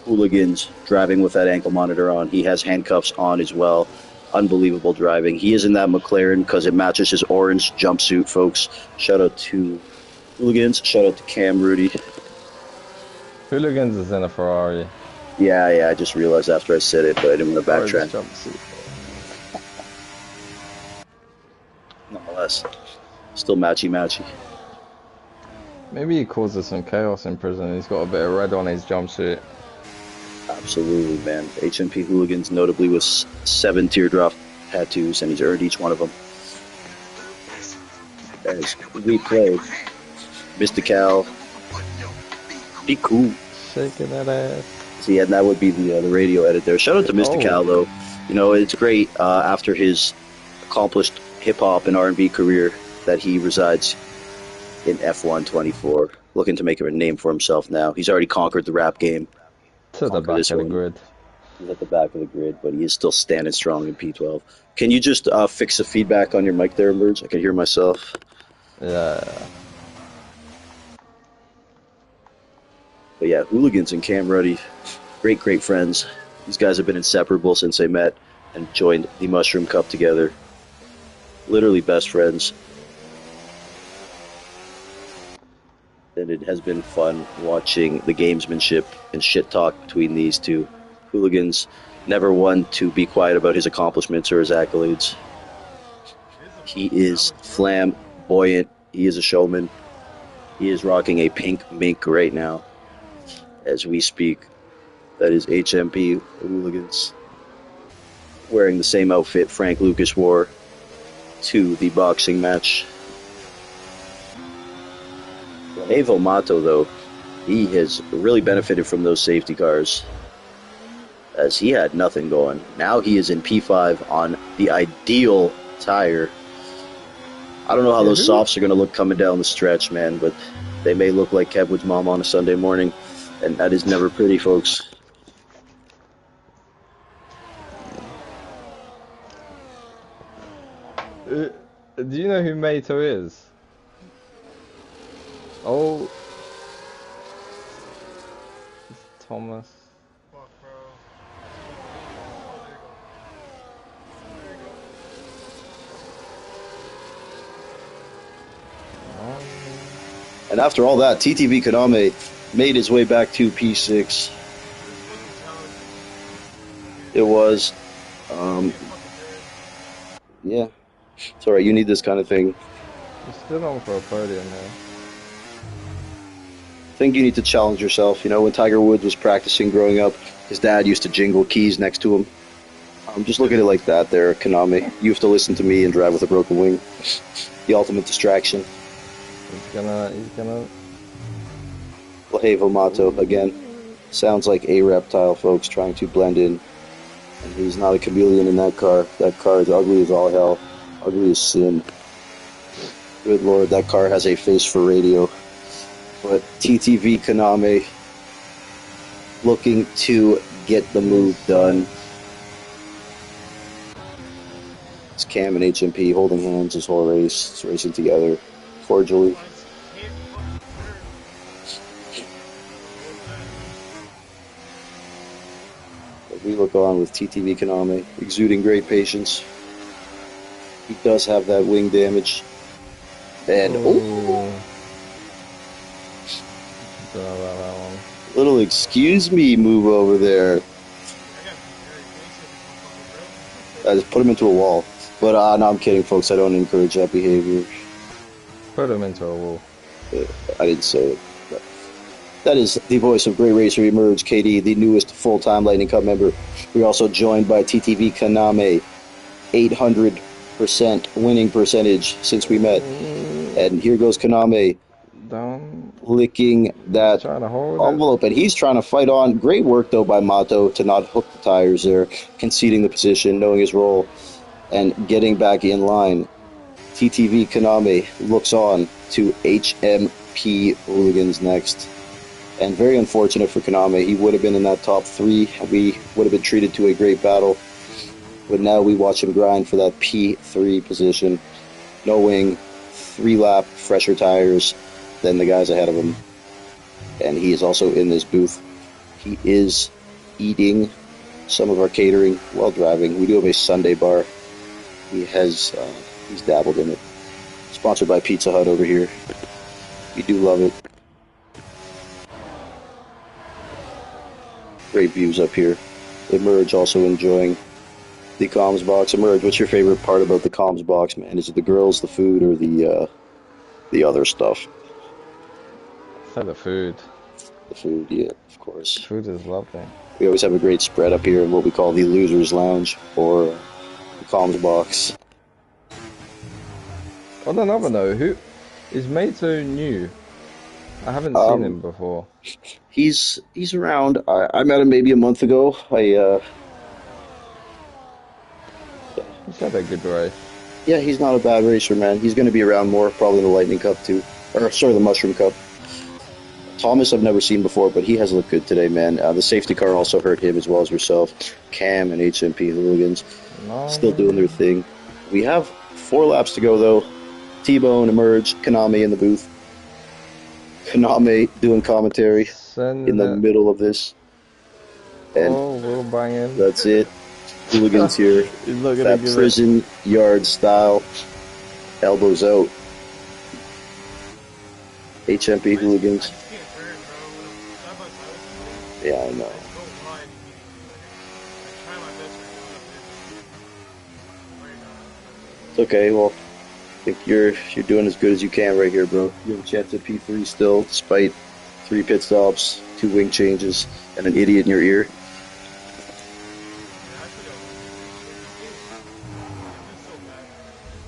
Hooligans driving with that ankle monitor on. He has handcuffs on as well. Unbelievable driving. He is in that McLaren because it matches his orange jumpsuit, folks. Shout out to Hooligans. Shout out to Cam Rudy. Hooligans is in a Ferrari. Yeah, I just realized after I said it, but I didn't want to Orange backtrack. jumpsuit. Nonetheless, still matchy. Maybe he causes some chaos in prison. He's got a bit of red on his jumpsuit. Absolutely, man. HMP Hooligans, notably with 7 teardrop tattoos, and he's earned each one of them. As we play, Mr. Cal, be cool. Shaking that ass. See, and that would be the radio edit there. Shout out to Mr. Cal, though. You know, it's great after his accomplished hip-hop and R&B career that he resides in F1 24, looking to make a name for himself now. He's already conquered the rap game. To the back of the grid. He's at the back of the grid, but he is still standing strong in P12. Can you just fix the feedback on your mic there, Merge? I can hear myself. Yeah. But yeah, Hooligans and Cam Ruddy, great friends. These guys have been inseparable since they met and joined the Mushroom Cup together. Literally best friends. And it has been fun watching the gamesmanship and shit talk between these two. Hooligans, never one to be quiet about his accomplishments or his accolades. He is flamboyant. He is a showman. He is rocking a pink mink right now as we speak. That is HMP Hooligans. Wearing the same outfit Frank Lucas wore to the boxing match. Evo Mato, though, he has really benefited from those safety cars as he had nothing going. Now he is in P5 on the ideal tire. I don't know how those softs are going to look coming down the stretch, man, but they may look like Kevwood's mom on a Sunday morning, and that is never pretty, folks. Do you know who Mato is? Oh. It's Thomas. Fuck, bro. Oh, there you go. There you go. And after all that, TTV Koname made his way back to P6. This was fucking challenging. It was, You're getting fucking hurt. yeah. It's all right. You need this kind of thing. You're still on for a podium here. I think you need to challenge yourself. You know, when Tiger Woods was practicing growing up, his dad used to jingle keys next to him. Just look at it like that there, Konami. You have to listen to me and drive with a broken wing. The ultimate distraction. He's gonna. Lahevo Mato, again. Sounds like a reptile, folks, trying to blend in. And he's not a chameleon in that car. That car is ugly as all hell. Ugly as sin. Good lord, that car has a face for radio. But TTV Konami looking to get the move done. It's Cam and HMP holding hands this whole race. It's racing together cordially. I just can't fucking turn. But we look on with TTV Konami, exuding great patience. He does have that wing damage. And, Don't know about that one. little excuse me move over there. I got very basic with my fucking bro. I just put him into a wall. But, no, I'm kidding, folks. I don't encourage that behavior. Put him into a wall. I didn't say it. But that is the voice of Great Racer Emerge, KD, the newest full-time Lightning Cup member. We're also joined by TTV Konami, 800% winning percentage since we met. And here goes Konami Down. licking that Trying to hold envelope, and he's trying to fight on. Great work, though, by Mato to not hook the tires there, conceding the position, knowing his role, and getting back in line. TTV Konami looks on to HMP Hooligans next. And very unfortunate for Konami. He would have been in that top three. We would have been treated to a great battle. But now we watch him grind for that P3 position. No wing, 3-lap, fresher tires than the guys ahead of him. And he is also in this booth. He is eating some of our catering while driving. We do have a Sunday bar. He's dabbled in it. Sponsored by Pizza Hut over here. We do love it. Great views up here. Emerge also enjoying the comms box. Emerge, what's your favorite part about the comms box, man? Is it the girls, the food, or the other stuff? For the food. The food, yeah, of course. Food is lovely. We always have a great spread up here in what we call the Losers Lounge, or the comms box. On another note, who is Mato new? I haven't seen him before. He's around. I met him maybe a month ago. He's had a good race. Yeah, he's not a bad racer, man. He's going to be around more, probably in the Lightning Cup too, or sorry, the Mushroom Cup. Thomas I've never seen before, but he has looked good today, man. The safety car also hurt him as well as yourself. Cam and HMP Hooligans still doing their thing. We have 4 laps to go though. T-Bone, Emerge, Konami in the booth. Konami doing commentary in the middle of this. And we'll bang him. that's it. Hooligans here. That prison yard style. Elbows out. HMP Hooligans. Yeah, I know. It's okay, well, I think you're doing as good as you can right here, bro. You have a chance at P3 still, despite 3 pit stops, 2 wing changes, and an idiot in your ear.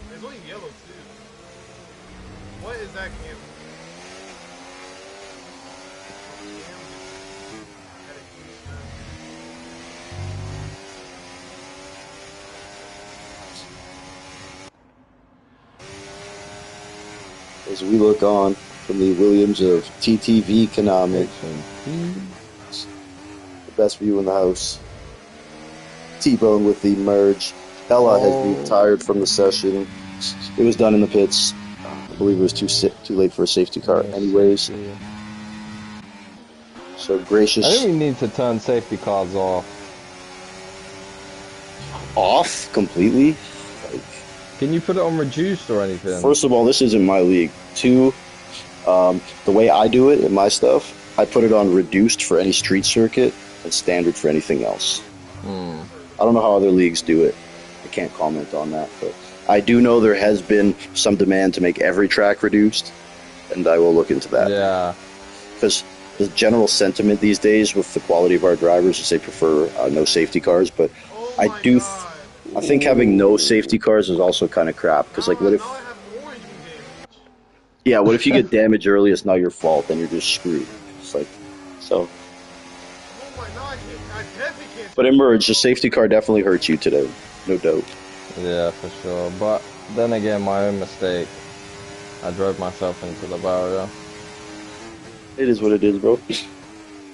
There's only yellow too. What is that cam? As we look on from the Williams of TTV Konami. The best view in the house. T-Bone with the merge. Ella has retired from the session. It was done in the pits. I believe it was too late for a safety car anyways. So gracious. I think we need to turn safety cars off. Off completely? Can you put it on reduced or anything? First of all, this isn't my league. 2, The way I do it in my stuff, I put it on reduced for any street circuit and standard for anything else. Hmm. I don't know how other leagues do it. I can't comment on that, but I do know there has been some demand to make every track reduced, and I will look into that. Yeah. Because the general sentiment these days with the quality of our drivers is they prefer no safety cars, but Oh I my do. god. I think having no safety cars is also kind of crap. Because like, what Now I if? have orange boot damage. Yeah, what if you get damage early? It's not your fault. Then you're just screwed. It's like so. Oh my, now I definitely can't But turn in this merge, car the on. safety car definitely hurts you today, no doubt. Yeah, for sure. But then again, my own mistake. I drove myself into the barrier. It is what it is, bro.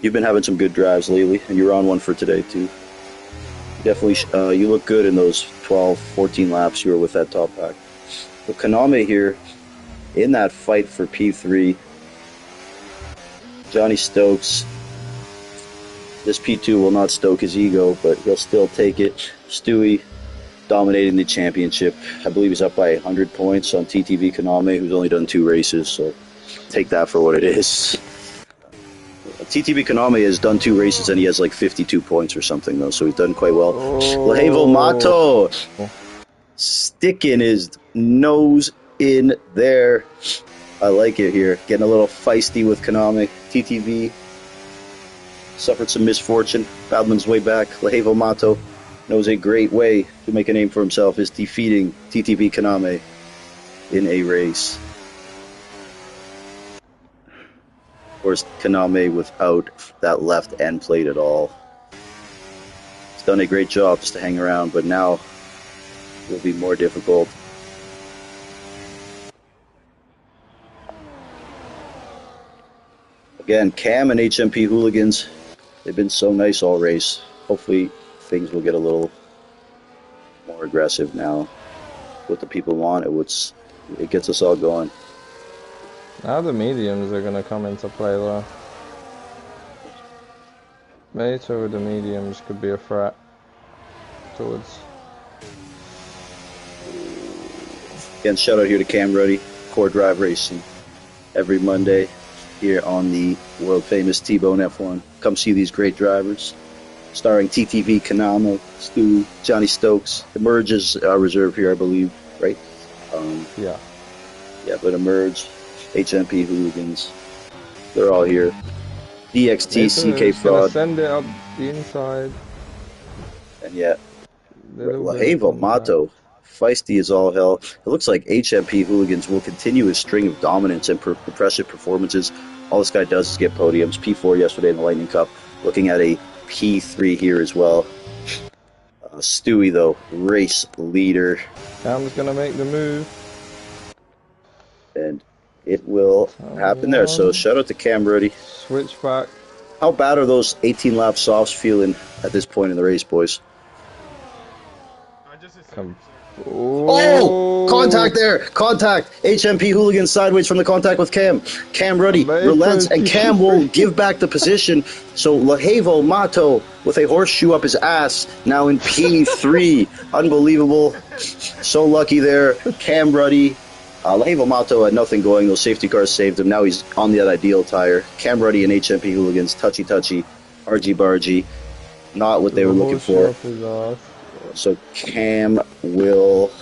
You've been having some good drives lately, and you're on one for today too. Definitely, you look good in those 12, 14 laps you were with that top pack. But Kaname here, in that fight for P3, Johnny Stokes. This P2 will not stoke his ego, but he'll still take it. Stewie dominating the championship. I believe he's up by 100 points on TTV Kaname, who's only done 2 races, so take that for what it is. TTV Kaname has done 2 races and he has like 52 points or something, though, so he's done quite well. Lahevo Oh. Mato sticking his nose in there. I like it here. Getting a little feisty with Kaname. TTV suffered some misfortune, battled his way back. Lahevo Mato knows a great way to make a name for himself is defeating TTV Kaname in a race. Of course, Kaname without that left end plate at all. He's done a great job just to hang around, but now it will be more difficult. Again, Cam and HMP Hooligans, they've been so nice all race. Hopefully things will get a little more aggressive now. What the people want, it gets us all going. Now the mediums are gonna come into play though. Later with the mediums could be a threat towards. Again, shout out here to Cam Ruddy, Core Drive Racing, every Monday here on the world famous T-Bone F1. Come see these great drivers, starring TTV Kaname, Stu, Johnny Stokes. Emerge is reserved here, I believe, right? Yeah. Yeah, but Emerge, HMP Hooligans, they're all here. DXT, Later CK is gonna Fraud, send it up the inside. and yeah, Little bit of Lahevo contact. Mato, feisty as all hell. It looks like HMP Hooligans will continue his string of dominance and impressive performances. All this guy does is get podiums. P4 yesterday in the Lightning Cup. Looking at a P3 here as well. Stewie, though, race leader. Cam's gonna make the move. And it will happen there. So shout out to Cam Ruddy. Switch back. How bad are those 18 lap softs feeling at this point in the race, boys? I just hit Come. 70%. Oh, contact there. Contact. HMP Hooligans sideways from the contact with Cam. Cam Ruddy relents, and Cam will give back the position. So Lahevo Mato with a horseshoe up his ass, now in P3. Unbelievable. So lucky there. Cam Ruddy. Lahevo Mato had nothing going. Those safety cars saved him. Now he's on the ideal tire. Cam Ruddy and HMP Hooligans, touchy, argy-bargy. Not what they were looking for. So Cam will.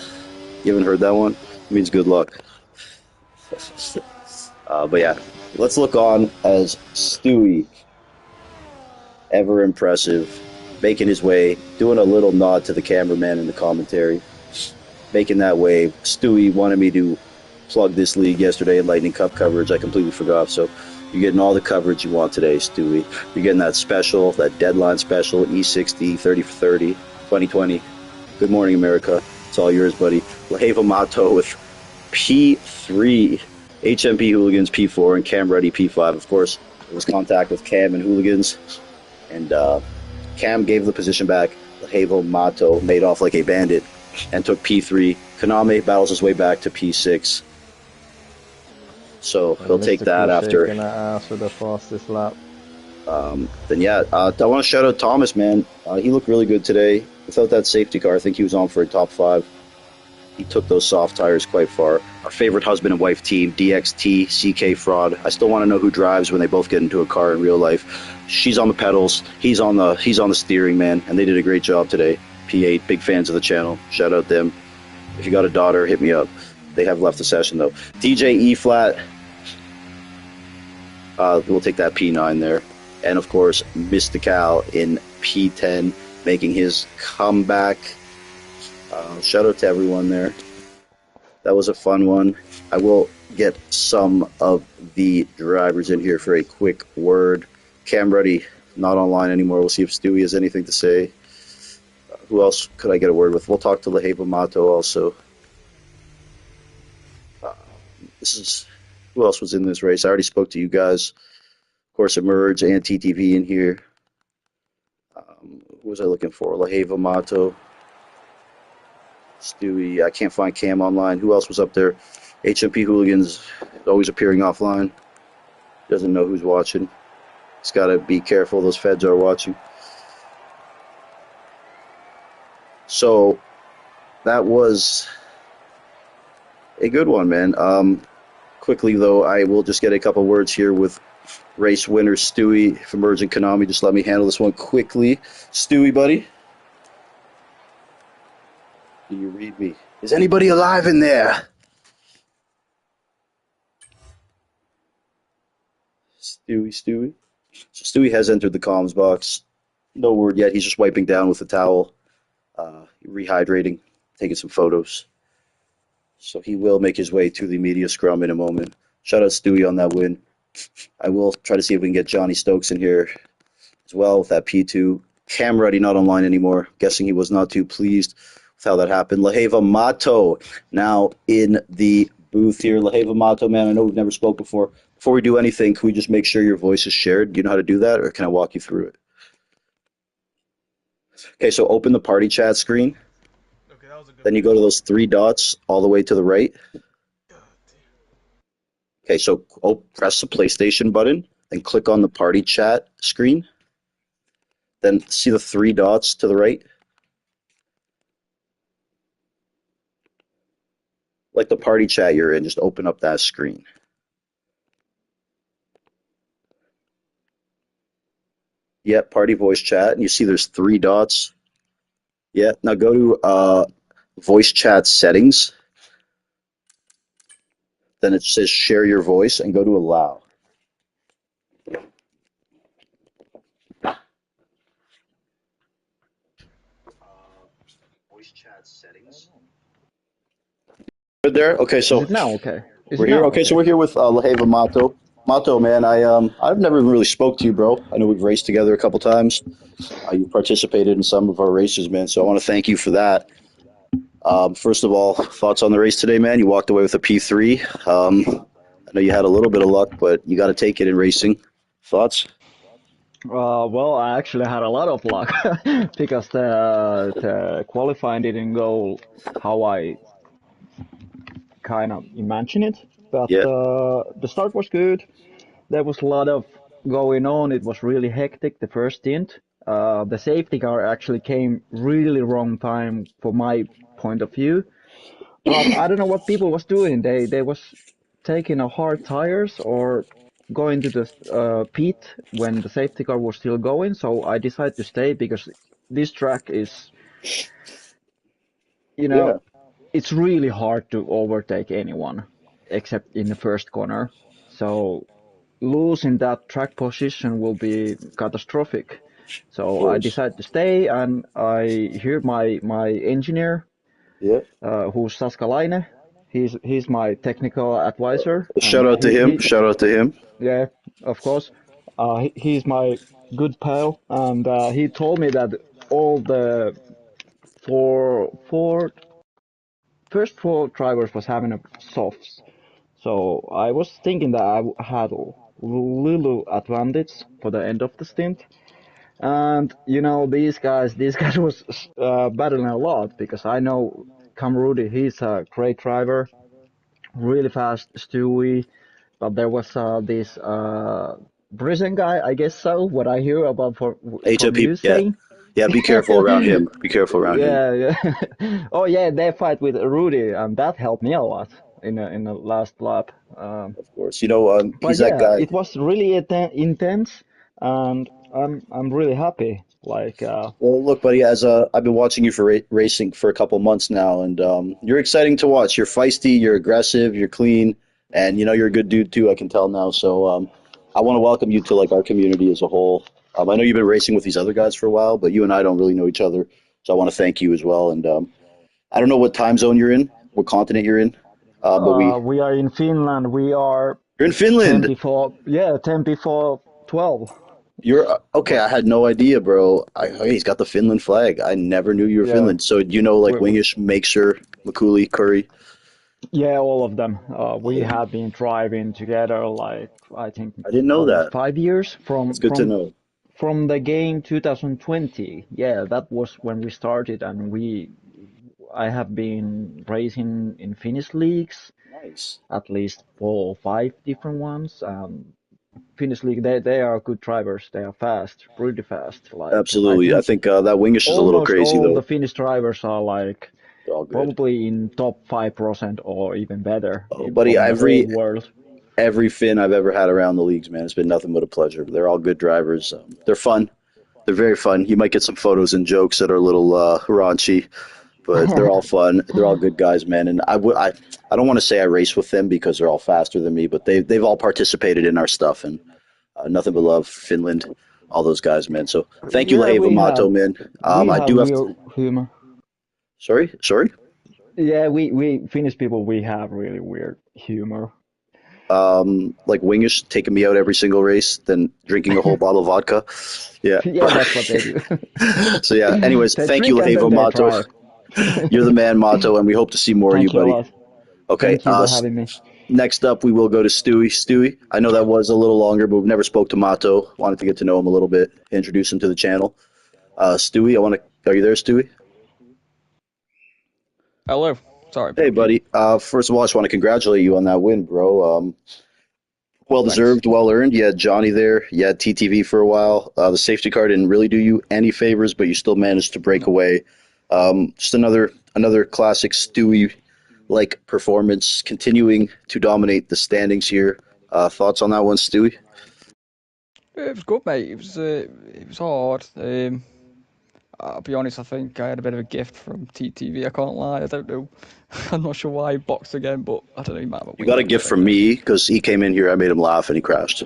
You haven't heard that one? It means good luck. But yeah, let's look on as Stewie. Ever impressive. Making his way. Doing a little nod to the cameraman in the commentary. Making that wave. Stewie wanted me to plug this league yesterday in Lightning Cup coverage. I completely forgot. So you're getting all the coverage you want today, Stewie. You're getting that special, that deadline special, E60, 30 for 30, 2020. Good morning, America. It's all yours, buddy. Lahevo Mato with P3, HMP Hooligans P4, and Cam Ruddy P5. Of course, it was contact with Cam and Hooligans, and Cam gave the position back. Lahevo Mato made off like a bandit and took P3. Kaname battles his way back to P6. So he'll take that after. Shaking that ass with the fastest lap. Then yeah, I want to shout out Thomas, man. He looked really good today. Without that safety car, I think he was on for a top 5. He took those soft tires quite far. Our favorite husband and wife team, DXT, CK Fraud. I still want to know who drives when they both get into a car in real life. She's on the pedals. He's on the steering, man, and they did a great job today. P8, big fans of the channel. Shout out them. If you got a daughter, hit me up. They have left the session though. DJ E flat. We'll take that P9 there, and of course, Mystical in P10 making his comeback. Shout out to everyone there. That was a fun one. I will get some of the drivers in here for a quick word. Cam Ruddy, not online anymore. We'll see if Stewie has anything to say. Who else could I get a word with? We'll talk to Leheba Mato also. This is who else was in this race? I already spoke to you guys. Of course, Emerge and TTV in here. Who was I looking for? Leheba Mato. Stewie. I can't find Cam online. Who else was up there? HMP Hooligans always appearing offline. Doesn't know who's watching. He's got to be careful. Those feds are watching. So that was a good one, man. Quickly, though, I will just get a couple words here with race winner Stewie from Emerging Konami. Just let me handle this one quickly. Stewie, buddy. Do you read me? Is anybody alive in there? Stewie. So Stewie has entered the comms box. No word yet. He's just wiping down with a towel, rehydrating, taking some photos. So he will make his way to the media scrum in a moment. Shout out Stewie on that win. I will try to see if we can get Johnny Stokes in here as well with that P2. Cam Ruddy not online anymore. Guessing he was not too pleased with how that happened. Leheva Mato now in the booth here. Leheva Mato, man, I know we've never spoke before. Before we do anything, can we just make sure your voice is shared? Do you know how to do that, or can I walk you through it? Okay, so open the party chat screen. Okay, that was a good Then you one. go to those three dots all the way to the right. God damn. Okay, so press the PlayStation button and click on the party chat screen. Then see the three dots to the right? Like the party chat you're in, just open up that screen. Yep, party voice chat, and you see there's three dots. Yeah, now go to voice chat settings. Then it says share your voice and go to allow. Voice chat settings. Good there? Okay, Is so it now okay? Is we're it here. now Okay, so okay? we're here with Leheva Mato. Mato, man, I've never really spoke to you, bro. I know we've raced together a couple times. You participated in some of our races, man. So I want to thank you for that. First of all, thoughts on the race today, man? You walked away with a P3. I know you had a little bit of luck, but you got to take it in racing. Thoughts? Well, I actually had a lot of luck because the qualifying didn't go how I kind of imagine it. But Yeah. the start was good. There was a lot of going on. It was really hectic the first stint. The safety car actually came really wrong time for my point of view. But I don't know what people was doing. They was taking a hard tires or going to the pit when the safety car was still going. So I decided to stay because this track is, you know, Yeah. it's really hard to overtake anyone except in the first corner. So losing that track position will be catastrophic. Of So I course. decided to stay, and I hear my engineer, Yeah. who's Saskalainen. He's my technical advisor, Shout and out to him. he Shout out to him. yeah, of course. He's my good pal, and he told me that all the four first four drivers was having a softs. So I was thinking that I had a little advantage for the end of the stint. And these guys was battling a lot because I know Cam Rudy, he's a great driver, really fast, Stewie. But there was this Brisbane guy, I guess so. What I hear about from HOP. you Yeah. saying. Yeah, be careful around him. Be careful around him. Yeah, yeah. Oh yeah, they fight with Rudy, and that helped me a lot in the last lap. Of course. But He's that yeah, guy. it was really intense, and I'm really happy. Like, Well, look, buddy, as I've been watching you for racing for a couple months now, and you're exciting to watch. You're feisty, you're aggressive, you're clean, and you're a good dude too. I can tell now. So I want to welcome you to like our community as a whole. I know you've been racing with these other guys for a while, but you and I don't really know each other. So I want to thank you as well. And I don't know what time zone you're in, what continent you're in, but we are in Finland. We are you're in 10 Finland. before, yeah, 10 before 12. You're okay. Like, I had no idea, bro. Hey, he's got the Finland flag. I never knew you were yeah, Finland. So like we, Wingish, Makesure, Makuli, Curry. yeah, all of them. We Oh, have been driving together, like, I think I didn't know almost that. 5 years That's from good to know. the game 2020. Yeah, that was when we started, and I have been racing in Finnish leagues, Nice. at least 4 or 5 different ones. Finnish league, they are good drivers. They are fast, really fast. Like, I Absolutely. I think think that Wingish is a little almost crazy all the though. Finnish drivers are like They're all good. probably in top 5% or even better Oh, buddy, from the whole world. every Finn I've ever had around the leagues, man, it's been nothing but a pleasure. They're all good drivers. They're fun. They're very fun. You might get some photos and jokes that are a little raunchy, but they're all fun. They're all good guys, man. And I don't want to say I race with them because they're all faster than me, but they've all participated in our stuff, and nothing but love, Finland, all those guys, man. So thank you, Yeah, Laheva Mato, man. I have do have to. real humor. Sorry. Yeah, we Finnish people, we have really weird humor. Like Wingish taking me out every single race, then drinking a whole bottle of vodka. Yeah. Yeah, that's what they do. So yeah. Anyways, They thank you, drink and Laheva then they Mato. drive. You're the man, Mato, and we hope to see more of you, Thank you a buddy. lot. Okay. Thank you for having me. Next up, we will go to Stewie. Stewie, I know that was a little longer, but we've never spoke to Mato. Wanted to get to know him a little bit, introduce him to the channel. Stewie, I want to. Are you there, Stewie? Hello. Sorry Hey, about mute. buddy. First of all, I just want to congratulate you on that win, bro. Well Thanks. deserved, well earned. You had Johnny there. You had TTV for a while. The safety car didn't really do you any favors, but you still managed to break No. away. Just another classic Stewie like performance, continuing to dominate the standings here. Thoughts on that one, Stewie? It was good, mate. It was hard. I'll be honest. I think I had a bit of a gift from TTV. I can't lie. I don't know. I'm not sure why he boxed again, but I don't know. He might have a You got wing a on his gift from face. me because he came in here. I made him laugh and he crashed.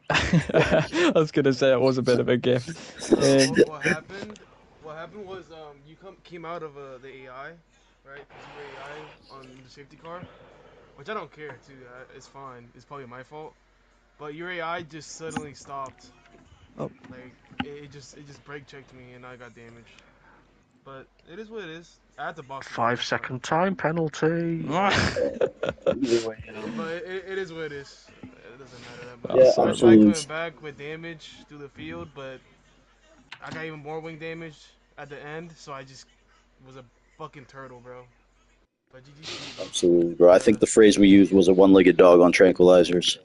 I was gonna say it was a bit of a gift. So Um, what happened? What happened was you came out of the AI, right? Because you were AI on the safety car, which I don't care too. It's fine. It's probably my fault. But your AI just suddenly stopped. oh, Like it just brake checked me and I got damaged. But it is what it is. I had to box again. Five That's fine. second time penalty. Yeah. Either way, But it is what it is. It doesn't matter that much. yeah, that's I all right. tried coming absolutely, back with damage through the field, but I got even more wing damage at the end, so I just was a fucking turtle, bro. But GG Steve though. absolutely, bro. I Uh, think the phrase we used was a one-legged dog on tranquilizers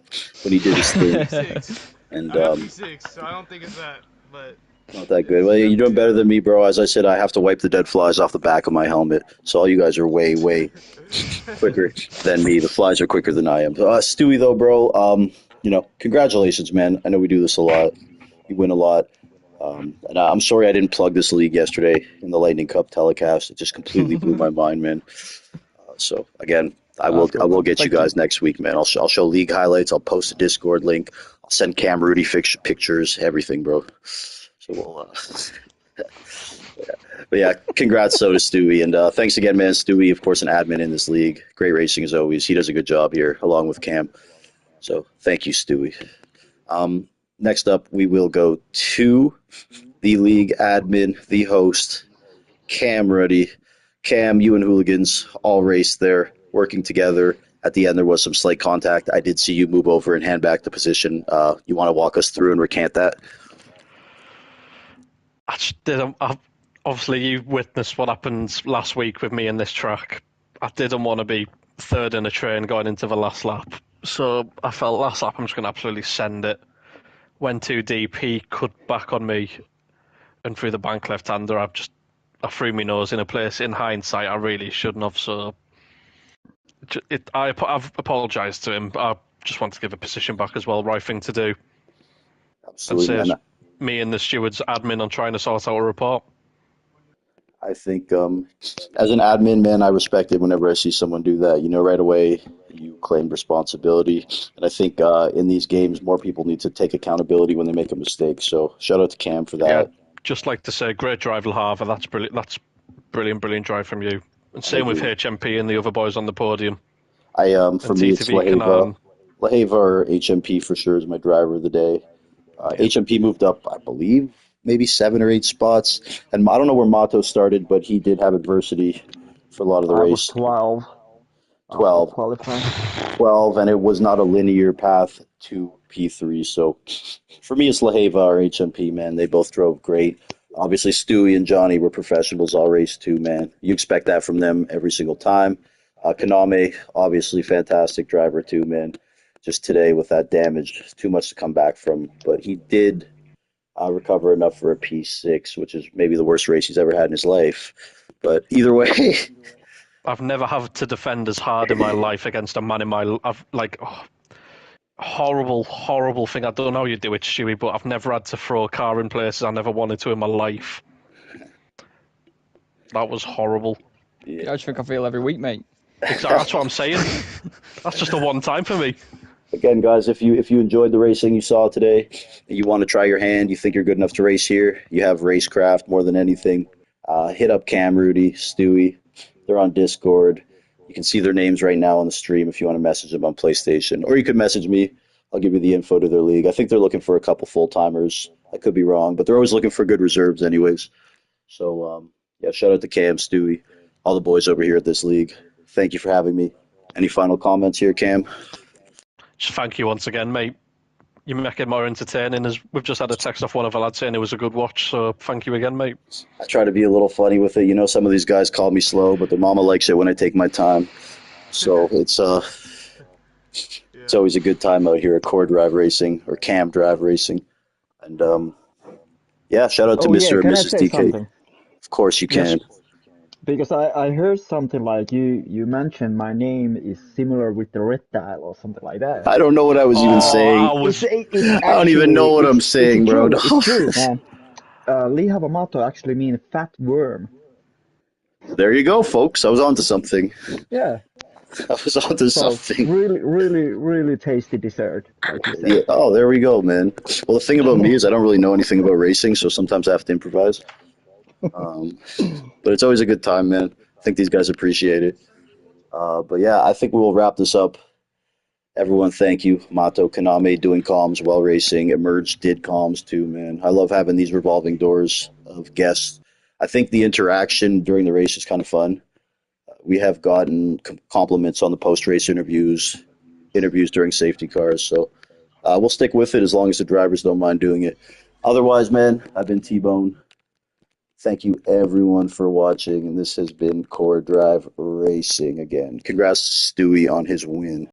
when he did his I'm thing, P6. and I have P6, so I don't think it's that. But not that good. it's Well, you're doing definitely better than me, bro. As I said, I have to wipe the dead flies off the back of my helmet. So all you guys are way quicker than me. The flies are quicker than I am. Stewie, though, bro. Congratulations, man. I know we do this a lot. You win a lot. And I'm sorry I didn't plug this league yesterday in the Lightning Cup telecast. It just completely blew my mind, man. So again, I will That's I good, will man. get you Thank you. guys next week, man. I'll show league highlights. I'll post a Discord link. I'll send Cam Rudy pictures, everything, bro. So but yeah, congrats so to Stewie, and thanks again, man. Stewie, of course, an admin in this league. Great racing as always. He does a good job here, along with Cam. So thank you, Stewie. Um, Next up, we will go to the league admin, the host, Cam Ruddy. Cam, you and Hooligans all raced there, working together. At the end, there was some slight contact. I did see you move over and hand back the position. You want to walk us through and recant that? I just didn't. Obviously, you witnessed what happened last week with me in this track. I didn't want to be third in a train going into the last lap. So I felt last lap I'm just going to absolutely send it. Went too deep. He cut back on me. and through the bank left-hander, I threw my nose in a place. In hindsight, I really shouldn't have. So I've apologised to him. But I just want to give a position back as well. Right thing to do. And Absolutely, says man. me and the steward's admin on trying to sort out a report. I think as an admin, man, I respect it whenever I see someone do that. You know, right away you claim responsibility, and I think in these games, more people need to take accountability when they make a mistake. So shout out to Cam for Yeah, that. just like to say, great drive, Lhava. That's brilliant. That's brilliant drive from you. And I same with agree. HMP and the other boys on the podium. For And me, it's TTV Laheva. Kanan. Laheva or HMP for sure is my driver of the day. Yeah. HMP moved up, I believe, maybe 7 or 8 spots, and I don't know where Mato started, but he did have adversity for a lot of the I was race. 12 after 12. qualifying. 12, and it was not a linear path to P3. So for me, it's Laheva or HMP, man. They both drove great. Obviously, Stewie and Johnny were professionals all race too, man. You expect that from them every single time. Kaname, obviously, fantastic driver too, man. Just today with that damage, too much to come back from. But he did recover enough for a P6, which is maybe the worst race he's ever had in his life. But either way, I've never had to defend as hard in my life against a man in my. I've like horrible thing. I don't know how you do it, Stewie, but I've never had to throw a car in places I never wanted to in my life. That was horrible. yeah. I just think I feel every week, mate. Exactly. That's what I'm saying. That's just a one time for me. Again, guys, if you enjoyed the racing you saw today, and you want to try your hand, you think you're good enough to race here, you have racecraft more than anything. Hit up Cam, Rudy, Stewie. They're on Discord. You can see their names right now on the stream if you want to message them on PlayStation, or you could message me. I'll give you the info to their league. I think they're looking for a couple full timers. I could be wrong, but they're always looking for good reserves, anyways. So yeah, shout out to Cam, Stewie, all the boys over here at this league. Thank you for having me. Any final comments here, Cam? Just thank you once again, mate. You make it more entertaining. As we've just had a text off one of our lads saying it was a good watch. So thank you again, mate. I try to be a little funny with it. You know, some of these guys call me slow, but their mama likes it when I take my time. So it's Yeah. always a good time out here at Core Drive Racing or Cam Drive Racing. And yeah, shout out to Oh yeah, Mr. and can I Mrs. say DK. something? Of course you Yes. can. Because I heard something like you mentioned my name is similar with the reptile or something like that. I don't know what I was even Oh, I saying. It's was. it's I don't even know actually what I'm it's saying, bro. true. It's true, man. Lihavamato actually mean fat worm. There you go, folks. I was onto something. Yeah. I was onto So something. really tasty dessert, like you Yeah. said. Oh, there we go, man. Well, the thing about me is I don't really know anything about racing, so sometimes I have to improvise. Um, but it's always a good time, man. I think these guys appreciate it. But yeah, I think we will wrap this up. Everyone, thank you. Mato Kaname doing comms while racing. Emerge did comms too, man. I love having these revolving doors of guests. I think the interaction during the race is kind of fun. We have gotten compliments on the post race interviews, interviews during safety cars. So we'll stick with it as long as the drivers don't mind doing it. Otherwise, man, I've been T Bone. Thank you everyone for watching, and this has been Core Drive Racing again. Congrats to Stewie on his win.